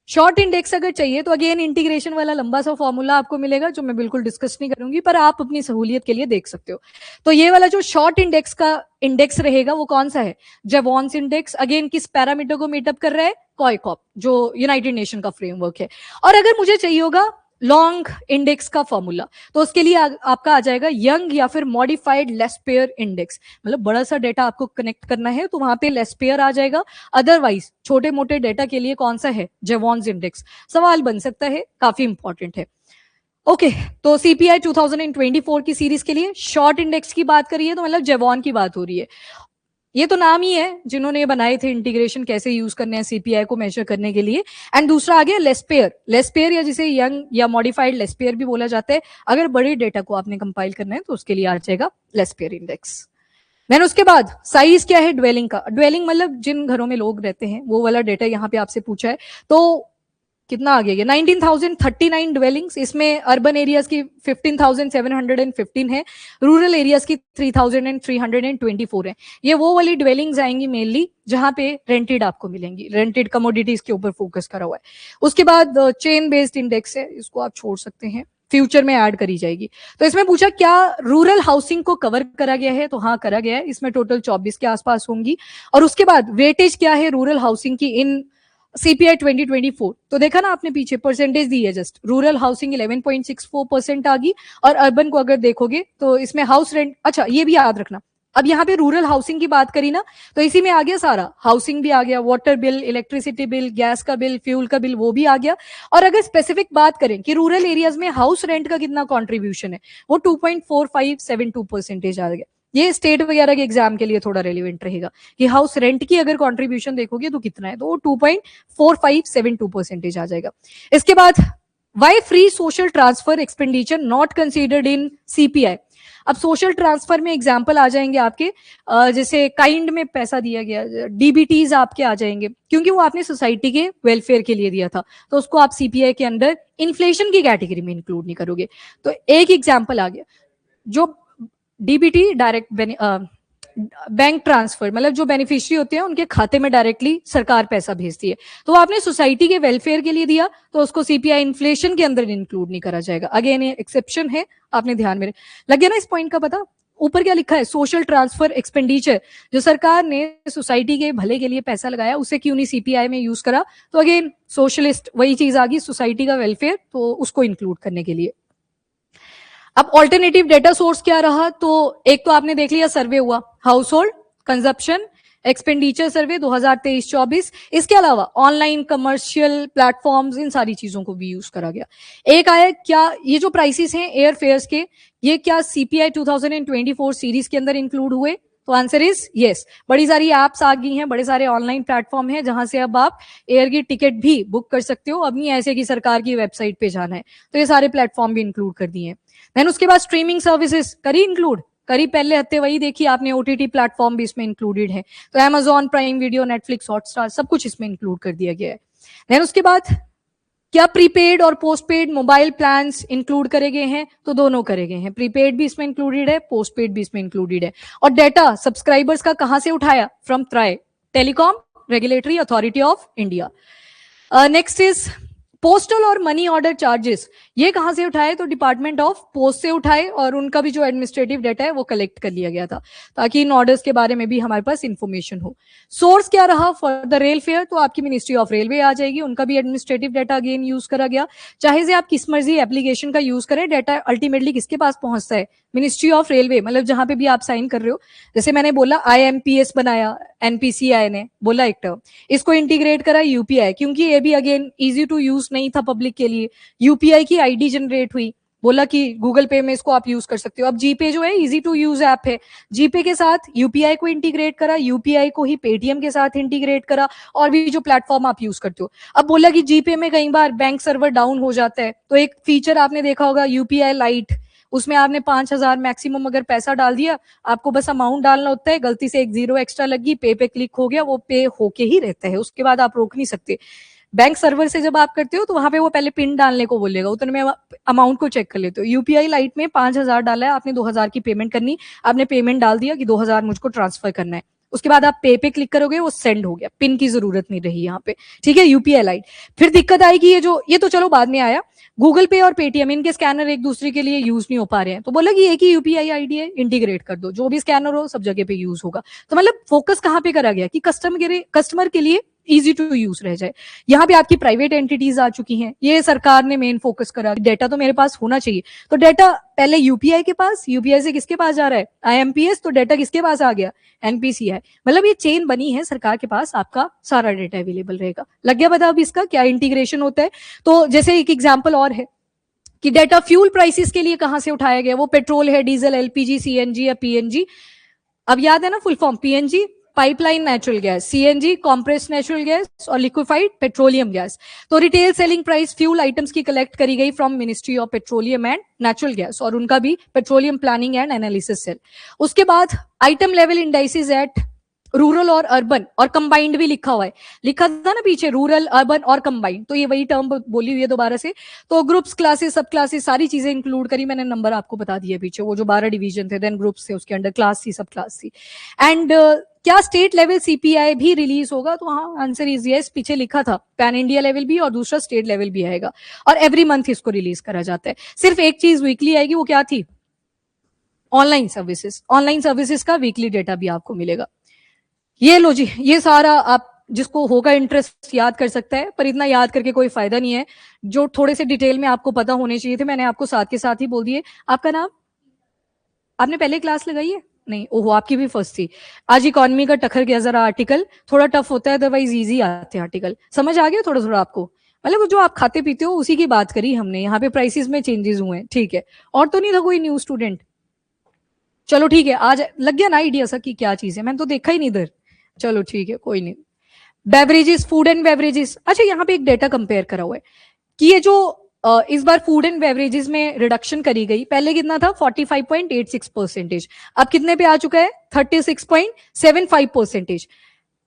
शॉर्ट इंडेक्स अगर चाहिए तो अगेन इंटीग्रेशन वाला लंबा सा फॉर्मूला आपको मिलेगा, जो मैं बिल्कुल डिस्कस नहीं करूंगी, पर आप अपनी सहूलियत के लिए देख सकते हो। तो ये वाला जो शॉर्ट इंडेक्स का इंडेक्स रहेगा वो कौन सा है, जेवॉन्स इंडेक्स, अगेन किस पैरामीटर को मीटअप कर रहा है, क्वाइकॉप, जो यूनाइटेड नेशन का फ्रेमवर्क है। और अगर मुझे चाहिए होगा लॉन्ग इंडेक्स का फॉर्मूला, तो उसके लिए आपका आ जाएगा यंग या फिर मॉडिफाइड लेस्पेयर इंडेक्स, मतलब बड़ा सा डेटा आपको कनेक्ट करना है तो वहां पे लेस्पेयर आ जाएगा। अदरवाइज छोटे मोटे डेटा के लिए कौन सा है, जेवॉन्स इंडेक्स। सवाल बन सकता है, काफी इंपॉर्टेंट है। ओके, तो सीपीआई 2024 की सीरीज के लिए शॉर्ट इंडेक्स की बात करिए तो मतलब जेवॉन की बात हो रही है। ये तो नाम ही है, जिन्होंने बनाए थे इंटीग्रेशन कैसे यूज करने हैं सीपीआई को मेजर करने के लिए। एंड दूसरा आ गया लेस्पेयर, लेस्पेयर या जिसे यंग या मॉडिफाइड लेस्पेयर भी बोला जाता है। अगर बड़े डेटा को आपने कंपाइल करना है तो उसके लिए आ जाएगा लेस्पेयर इंडेक्स। देन उसके बाद साइज क्या है ड्वेलिंग का, ड्वेलिंग मतलब जिन घरों में लोग रहते हैं वो वाला डेटा यहाँ पे आपसे पूछा है। तो कितना आ गया ये, 19,039 ड्वेलिंग्स, इसमें अर्बन एरियाज की 15,715 है, रूरल एरियाज की 3,324 है। ये वो वाली ड्वेलिंग्स आएंगी मेनली जहां पे रेंटेड आपको मिलेंगी, रेंटेड कमोडिटीज के ऊपर फोकस करा हुआ है। उसके बाद चेन बेस्ड इंडेक्स है, इसको आप छोड़ सकते हैं। फ्यूचर में ऐड करी जाएगी। तो इसमें पूछा क्या रूरल हाउसिंग को कवर करा गया है, तो हाँ करा गया है, इसमें टोटल 24 के आसपास होंगी। और उसके बाद वेटेज क्या है रूरल हाउसिंग की इन सीपीआई 2024, तो देखा ना आपने पीछे परसेंटेज दी है, जस्ट रूरल हाउसिंग 11.64% आ गई, और अर्बन को अगर देखोगे तो इसमें हाउस रेंट, अच्छा ये भी याद रखना, अब यहाँ पे रूरल हाउसिंग की बात करी ना, तो इसी में आ गया सारा, हाउसिंग भी आ गया, water bill, electricity bill, gas का बिल, फ्यूल का बिल, वो भी आ गया। और अगर स्पेसिफिक बात करें कि रूरल एरियाज में हाउस रेंट का कितना कॉन्ट्रीब्यूशन है, वो 2.4572% आ गया। ये स्टेट वगैरह के एग्जाम के लिए थोड़ा रेलिवेंट रहेगा कि हाउस रेंट की अगर कंट्रीब्यूशन देखोगे तो कितना है, तो 2.4572% आ जाएगा। इसके बाद why free social transfer expenditure not considered in CPI. अब सोशल ट्रांसफर में एग्जाम्पल आ जाएंगे आपके, जैसे काइंड में पैसा दिया गया, डीबीटीज आपके आ जाएंगे, क्योंकि वो आपने सोसाइटी के वेलफेयर के लिए दिया था, तो उसको आप सीपीआई के अंदर इन्फ्लेशन की कैटेगरी में इंक्लूड नहीं करोगे। तो एक एग्जाम्पल आ गया, जो डीबीटी डायरेक्ट बैंक ट्रांसफर, मतलब जो बेनिफिशियरी होते हैं उनके खाते में डायरेक्टली सरकार पैसा भेजती है, तो वो आपने सोसाइटी के वेलफेयर के लिए दिया, तो उसको सीपीआई इन्फ्लेशन के अंदर इंक्लूड नहीं करा जाएगा। अगेन ये एक्सेप्शन है, आपने ध्यान में लग गया ना इस पॉइंट का पता। ऊपर क्या लिखा है, सोशल ट्रांसफर एक्सपेंडिचर, जो सरकार ने सोसाइटी के भले के लिए पैसा लगाया उसे क्यों नहीं सीपीआई में यूज करा, तो अगेन सोशलिस्ट वही चीज आ गई, सोसाइटी का वेलफेयर, तो उसको इंक्लूड करने के लिए। अब ऑल्टरनेटिव डेटा सोर्स क्या रहा, तो एक तो आपने देख लिया सर्वे हुआ, हाउस होल्ड कंजप्शन एक्सपेंडिचर सर्वे 2023-24, इसके अलावा ऑनलाइन कमर्शियल प्लेटफॉर्म्स, इन सारी चीजों को भी यूज करा गया। एक आया क्या ये जो प्राइसेस हैं एयर फेयर्स के, ये क्या सीपीआई 2024 सीरीज के अंदर इंक्लूड हुए, तो आंसर इज यस। बड़ी सारी एप्स आ गई हैं, बड़े सारे ऑनलाइन प्लेटफॉर्म हैं जहां से अब आप एयर की टिकट भी बुक कर सकते हो, अब नहीं ऐसे कि सरकार की वेबसाइट पे जाना है, तो ये सारे प्लेटफॉर्म भी इंक्लूड कर दिए हैं। देन उसके बाद स्ट्रीमिंग सर्विसेज करी इंक्लूड, करी पहले हफ्ते वही देखी आपने, ओटीटी प्लेटफॉर्म भी इसमें इंक्लूडेड है, तो Amazon prime video, Netflix, Hotstar, सब कुछ इसमें इंक्लूड कर दिया गया है। देन उसके बाद क्या प्रीपेड और पोस्टपेड मोबाइल प्लान्स इंक्लूड करे गए हैं, तो दोनों करे गए हैं, प्रीपेड भी इसमें इंक्लूडेड है, पोस्टपेड भी इसमें इंक्लूडेड है। और डेटा सब्सक्राइबर्स का कहां से उठाया, from try, telecom regulatory authority of India. Next is postal और मनी ऑर्डर चार्जेस, ये कहां से उठाए, तो डिपार्टमेंट ऑफ पोस्ट से उठाए, और उनका भी जो एडमिनिस्ट्रेटिव डेटा है वो कलेक्ट कर लिया गया था, ताकि इन ऑर्डर्स के बारे में भी हमारे पास इंफॉर्मेशन हो। सोर्स क्या रहा फॉर द रेल फेयर, तो आपकी मिनिस्ट्री ऑफ रेलवे आ जाएगी, उनका भी एडमिनिस्ट्रेटिव डेटा अगेन यूज करा गया। चाहे से आप किस मर्जी एप्लीकेशन का यूज करें, डेटा अल्टीमेटली किसके पास पहुंचता है, मिनिस्ट्री ऑफ रेलवे, मतलब जहां पे भी आप साइन कर रहे हो। जैसे मैंने बोला आईएमपीएस बनाया एनपीसीआई ने, बोला एक टर्म, इसको इंटीग्रेट करा यूपीआई, क्योंकि ये भी अगेन इजी टू यूज नहीं था पब्लिक के लिए, यूपीआई की आईडी जनरेट हुई, बोला कि गूगल पे में इसको आप यूज कर सकते हो। अब जीपे जो है इजी टू यूज ऐप है, जीपे के साथ यूपीआई को इंटीग्रेट करा, यूपीआई को ही पेटीएम के साथ इंटीग्रेट करा, और भी जो प्लेटफॉर्म आप यूज करते हो। अब बोला कि जीपे में कई बार बैंक सर्वर डाउन हो जाता है, तो एक फीचर आपने देखा होगा यूपीआई लाइट, उसमें आपने 5,000 मैक्सिमम अगर पैसा डाल दिया, आपको बस अमाउंट डालना होता है, गलती से एक जीरो एक्स्ट्रा लगी, पे क्लिक हो गया, वो पे होके ही रहता है, उसके बाद आप रोक नहीं सकते। बैंक सर्वर से जब आप करते हो तो वहां पे वो पहले पिन डालने को बोलेगा, उतने में अमाउंट को चेक कर लेते हो। यूपीआई लाइट में 5,000 डाला है आपने, 2,000 की पेमेंट करनी, आपने पेमेंट डाल दिया कि 2,000 मुझको ट्रांसफर करना है, उसके बाद आप पे क्लिक करोगे, वो सेंड हो गया, पिन की जरूरत नहीं रही यहाँ पे, ठीक है, यूपीआई लाइट। फिर दिक्कत आएगी ये तो चलो बाद में आया, गूगल पे और पेटीएम इनके स्कैनर एक दूसरे के लिए यूज नहीं हो पा रहे हैं, तो बोला कि एक ही यूपीआई आईडी है, इंटीग्रेट कर दो, जो भी स्कैनर हो सब जगह पे यूज होगा। तो मतलब फोकस कहां पे करा गया कि कस्टमर के लिए इजी टू यूज रह जाए। यहाँ पे आपकी प्राइवेट एंटिटीज आ चुकी हैं, ये सरकार ने मेन फोकस करा, डेटा तो मेरे पास होना चाहिए, तो डेटा पहले यूपीआई के पास, यूपीआई से किसके पास जा रहा है, आईएमपीएस, तो डेटा किसके पास आ गया, एनपीसीआई, मतलब ये चेन बनी है, सरकार के पास आपका सारा डेटा अवेलेबल रहेगा। लग गया पता अब इसका क्या इंटीग्रेशन होता है। तो जैसे एक एग्जाम्पल और है कि डेटा फ्यूल प्राइसेस के लिए कहां से उठाया गया, वो पेट्रोल है, डीजल, एलपीजी, सीएनजी या पीएनजी, अब याद है ना full form, PNG pipeline natural gas, CNG compressed natural gas, और लिक्विफाइड पेट्रोलियम गैस। तो retail selling price fuel items की कलेक्ट करी गई from ministry of petroleum and natural gas, और उनका भी petroleum planning and analysis cell. उसके बाद item level indices at rural और अर्बन और कंबाइंड भी लिखा हुआ है, लिखा था ना पीछे रूरल अर्बन और कंबाइंड, तो ये वही टर्म बोली हुई है दोबारा से। तो ग्रुप्स, क्लासेस, सब क्लासेस, सारी चीजें इंक्लूड करी मैंने, नंबर आपको बता दिए पीछे, वो जो 12 डिवीजन थे, देन ग्रुप्स थे, उसके अंडर क्लास थी, सब क्लास थी। एंड क्या स्टेट लेवल सीपीआई भी रिलीज होगा? तो हाँ, आंसर इज यस, पीछे लिखा था पैन इंडिया लेवल भी और दूसरा स्टेट लेवल भी आएगा, और एवरी मंथ इसको रिलीज करा जाता है। सिर्फ एक चीज वीकली आएगी, वो क्या थी? Online services. ऑनलाइन सर्विसेज का वीकली डेटा भी आपको मिलेगा। ये लो जी, ये सारा आप जिसको होगा इंटरेस्ट याद कर सकता है, पर इतना याद करके कोई फायदा नहीं है। जो थोड़े से डिटेल में आपको पता होने चाहिए थे मैंने आपको साथ के साथ ही बोल दिए। आपका नाम? आपने पहले क्लास लगाई है? नहीं, ओहो, आपकी भी फर्स्ट थी। आज इकोनॉमी का टक्कर गया जरा, आर्टिकल थोड़ा टफ होता है, अदरवाइज इजी आते हैं आर्टिकल। समझ आ गया थोड़ा थोड़ा आपको? मतलब जो आप खाते पीते हो उसी की बात करी हमने, यहाँ पे प्राइसेस में चेंजेस हुए हैं, ठीक है। और तो नहीं था कोई न्यू स्टूडेंट? चलो ठीक है, आज लग गया ना आइडिया सा कि क्या चीज है, मैंने तो देखा ही नहीं इधर। चलो ठीक है, कोई नहीं। बेवरेजेस, फूड एंड बेवरेजेस, अच्छा यहाँ पे एक डेटा कंपेयर करा हुआ है कि ये जो इस बार फूड एंड बेवरेजेस में रिडक्शन करी गई, पहले कितना था? 45.86%, अब कितने पे आ चुका है? 36.75%।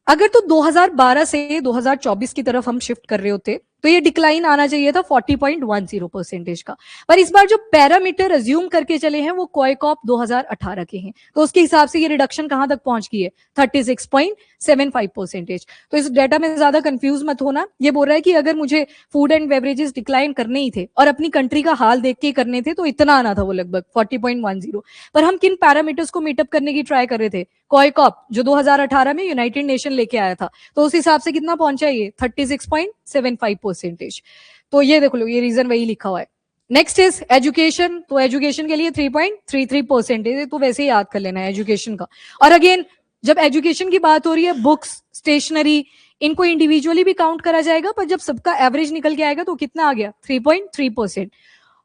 अगर तो 2012 से 2024 की तरफ हम शिफ्ट कर रहे होते तो ये डिक्लाइन आना चाहिए था 40.10% का। पर इस बार जो पैरामीटर अज्यूम करके चले हैं वो कोएकॉप 2018 के हैं, तो उसके हिसाब से ये रिडक्शन कहां तक पहुंच गई है? 36.75%। तो इस डेटा में ज्यादा कंफ्यूज मत होना। ये बोल रहा है कि अगर मुझे फूड एंड बेवरेजेस डिक्लाइन करने ही थे और अपनी कंट्री का हाल देख के करने थे तो इतना आना था वो लगभग 40.10। पर हम किन पैरामीटर्स को मीटअप करने की ट्राई कर रहे थे? कोएकॉप जो 2018 में यूनाइटेड नेशन लेके आया था, तो उस हिसाब से कितना पहुंचा ये? 36.75%। तो ये देख लो, ये रीजन वही लिखा हुआ है। नेक्स्ट इज एजुकेशन, तो एजुकेशन के लिए 3.33%, तो वैसे ही याद कर लेना है एजुकेशन का। और अगेन जब एजुकेशन की बात हो रही है, बुक्स, स्टेशनरी, इनको इंडिविजुअली भी काउंट करा जाएगा, पर जब सबका एवरेज निकल के आएगा तो कितना आ गया? 3.3%।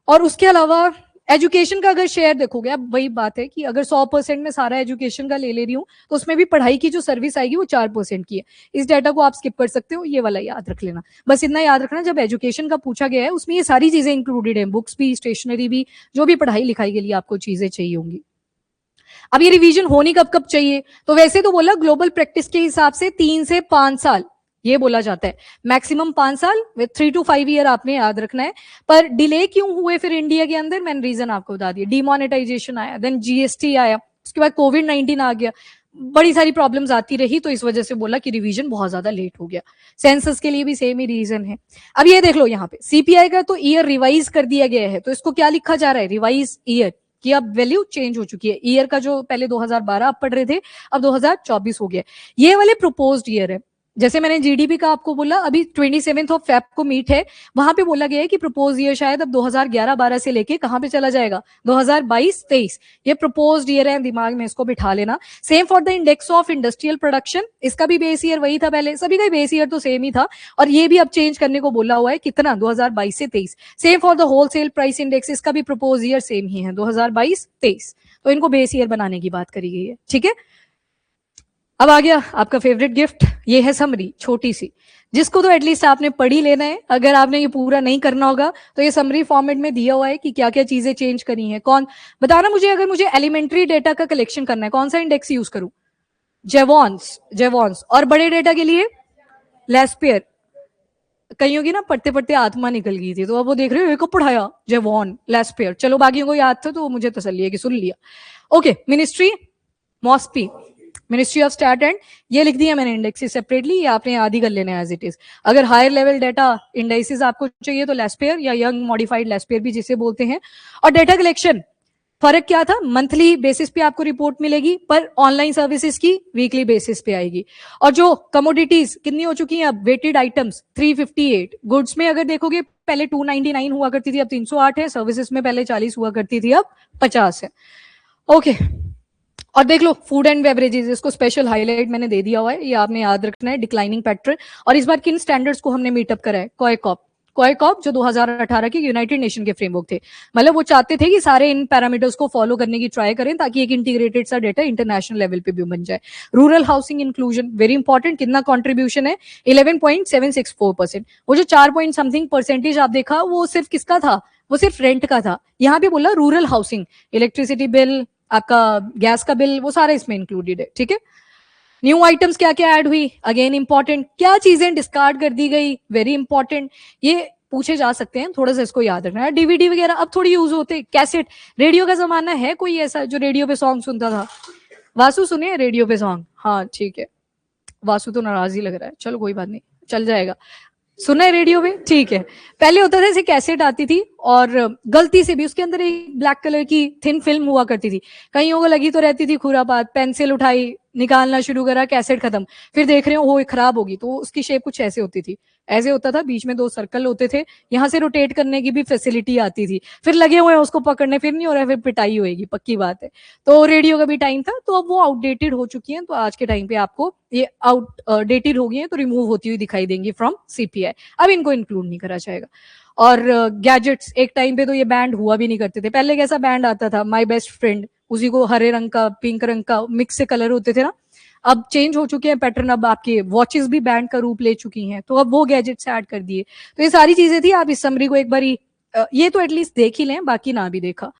और उसके अलावा एजुकेशन का अगर शेयर देखोगे, अब वही बात है कि अगर 100% में सारा एजुकेशन का ले रही हूँ तो उसमें भी पढ़ाई की जो सर्विस आएगी वो 4% की है। इस डाटा को आप स्किप कर सकते हो, ये वाला याद रख लेना। बस इतना याद रखना, जब एजुकेशन का पूछा गया है उसमें ये सारी चीजें इंक्लूडेड है, बुक्स भी, स्टेशनरी भी, जो भी पढ़ाई लिखाई के लिए आपको चीजें चाहिए होंगी। अब ये रिवीजन होनी कब कब चाहिए? तो वैसे तो बोला ग्लोबल प्रैक्टिस के हिसाब से 3 से 5 साल ये बोला जाता है, मैक्सिमम 5 साल विद 3 to 5 ईयर आपने याद रखना है। पर डिले क्यों हुए फिर इंडिया के अंदर? मैंने रीजन आपको बता दिया, डिमोनेटाइजेशन आया, देन जीएसटी आया, उसके बाद कोविड-19 आ गया, बड़ी सारी प्रॉब्लम्स आती रही, तो इस वजह से बोला कि रिवीजन बहुत ज्यादा लेट हो गया। सेंसस के लिए भी सेम ही रीजन है। अब ये देख लो, यहाँ पे सीपीआई का तो ईयर रिवाइज कर दिया गया है, तो इसको क्या लिखा जा रहा है? रिवाइज ईयर की अब वैल्यू चेंज हो चुकी है। ईयर का जो पहले 2012 आप पढ़ रहे थे, अब 2024 हो गया। ये वाले प्रोपोज्ड ईयर है। जैसे मैंने जीडीपी का आपको बोला, अभी 27 ऑफ फेब को मीट है, वहां पे बोला गया है कि प्रपोज ईयर शायद अब 2011-12 से लेके कहां पे चला जाएगा? 2022-23। ये प्रपोज्ड ईयर है, दिमाग में इसको बिठा लेना। Same for the index of industrial production, इसका भी बेस ईयर वही था पहले, सभी का बेस ईयर तो सेम ही था, और ये भी अब चेंज करने को बोला हुआ है, कितना? 2022 से 23। Same for the wholesale price index, इसका भी प्रपोज ईयर सेम ही है, 2022-23। तो इनको बेस ईयर बनाने की बात करी गई है, ठीक है। अब आ गया आपका फेवरेट गिफ्ट, ये है समरी, छोटी सी, जिसको तो एटलीस्ट आपने पढ़ ही लेना है। अगर आपने ये पूरा नहीं करना होगा तो ये समरी फॉर्मेट में दिया हुआ है कि क्या क्या चीजें चेंज करी हैं। कौन बताना मुझे, अगर मुझे एलिमेंट्री डेटा का कलेक्शन करना है कौन सा इंडेक्स यूज करूं? जेवॉन्स, जेवॉन्स। और बड़े डेटा के लिए लेस्पियर। कईयों की ना पढ़ते पढ़ते आत्मा निकल गई थी, तो अब वो देख रहे हो एक को पढ़ाया जेवॉन, लेस्पियर। चलो बाकियों को याद था तो मुझे तसल्ली है कि सुन लिया। Okay, ministry, MoSPI, ministry of stat and, ये लिख दिया मैंने इंडेक्सेस सेपरेटली, ये आपने याद ही कर लेना है एज इट इज। अगर हायर लेवल डेटा इंडेक्सेस आपको चाहिए तो लेस्पियर या यंग मॉडिफाइड लेस्पियर भी जिसे बोलते हैं। और डेटा कलेक्शन फर्क क्या था? मंथली बेसिस पे आपको रिपोर्ट मिलेगी, पर ऑनलाइन सर्विसेज की वीकली बेसिस पे आएगी। और जो कमोडिटीज कितनी हो चुकी हैं अब? Weighted items 358। गुड्स में अगर देखोगे पहले 299 हुआ करती थी, अब 308 है। सर्विसेज में पहले 40 हुआ करती थी, अब 50 है। ओके, और देख लो फूड एंड बेवरेजेस, इसको स्पेशल हाईलाइट मैंने दे दिया हुआ है, ये आपने याद रखना है, डिक्लाइनिंग पैटर्न। और इस बार किन स्टैंडर्ड्स को हमने मीटअप करा है? कोएकॉप, कोएकॉप जो 2018 के यूनाइटेड नेशन के फ्रेमवर्क थे। मतलब वो चाहते थे कि सारे इन पैरामीटर्स को फॉलो करने की ट्राई करें ताकि एक इंटीग्रेटेड सा डेटा इंटरनेशनल लेवल पे भी बन जाए। Rural housing inclusion very important, कितना कॉन्ट्रीब्यूशन है? 11.764%। वो जो 4 पॉइंट समथिंग परसेंटेज आप देखा, वो सिर्फ किसका था? वो सिर्फ रेंट का था। यहाँ पे बोला रूरल हाउसिंग, इलेक्ट्रिसिटी बिल, आपका गैस का बिल, वो सारा इसमें इंक्लूडेड है, ठीक है। न्यू आइटम्स क्या क्या ऐड हुई, अगेन इंपॉर्टेंट, क्या चीजें डिस्कार्ड कर दी गई, वेरी इंपॉर्टेंट, ये पूछे जा सकते हैं, थोड़ा सा इसको याद रखना है। डीवीडी वगैरह अब थोड़ी यूज होते, कैसेट, रेडियो का जमाना है कोई ऐसा जो रेडियो पे सॉन्ग सुनता था? वासु सुने रेडियो पे सॉन्ग? हाँ ठीक है, वासु तो नाराज ही लग रहा है, चलो कोई बात नहीं, चल जाएगा। सुना है रेडियो पे, ठीक है। पहले होता था ऐसे कैसेट आती थी और गलती से भी उसके अंदर एक ब्लैक कलर की थिन फिल्म हुआ करती थी, कईयों को लगी तो रहती थी खुरापात, पेंसिल उठाई, निकालना शुरू करा, कैसेट खत्म, फिर देख रहे हो वो खराब होगी, तो उसकी शेप कुछ ऐसे होती थी, ऐसे होता था, बीच में 2 सर्कल होते थे, यहाँ से रोटेट करने की भी फैसिलिटी आती थी, फिर लगे हुए हैं उसको पकड़ने, फिर नहीं हो रहा है, फिर पिटाई होएगी, पक्की बात है। तो रेडियो का भी टाइम था, तो अब वो आउटडेटेड हो चुकी हैं, तो आज के टाइम पे आपको ये आउटडेटेड हो गई है, तो रिमूव होती हुई दिखाई देंगी फ्रॉम सीपीआई, अब इनको इंक्लूड नहीं करा जाएगा। और गैजेट्स, एक टाइम पे तो ये बैंड हुआ भी नहीं करते थे, पहले कैसा बैंड आता था, माय बेस्ट फ्रेंड, उसी को हरे रंग का पिंक रंग का मिक्स से कलर होते थे ना, अब चेंज हो चुके हैं पैटर्न, अब आपके वॉचेस भी बैंड का रूप ले चुकी हैं, तो अब वो गैजेट्स ऐड कर दिए। तो ये सारी चीजें थी, आप इस समरी को एक बारी ये तो एटलीस्ट देख ही लें, बाकी ना भी देखा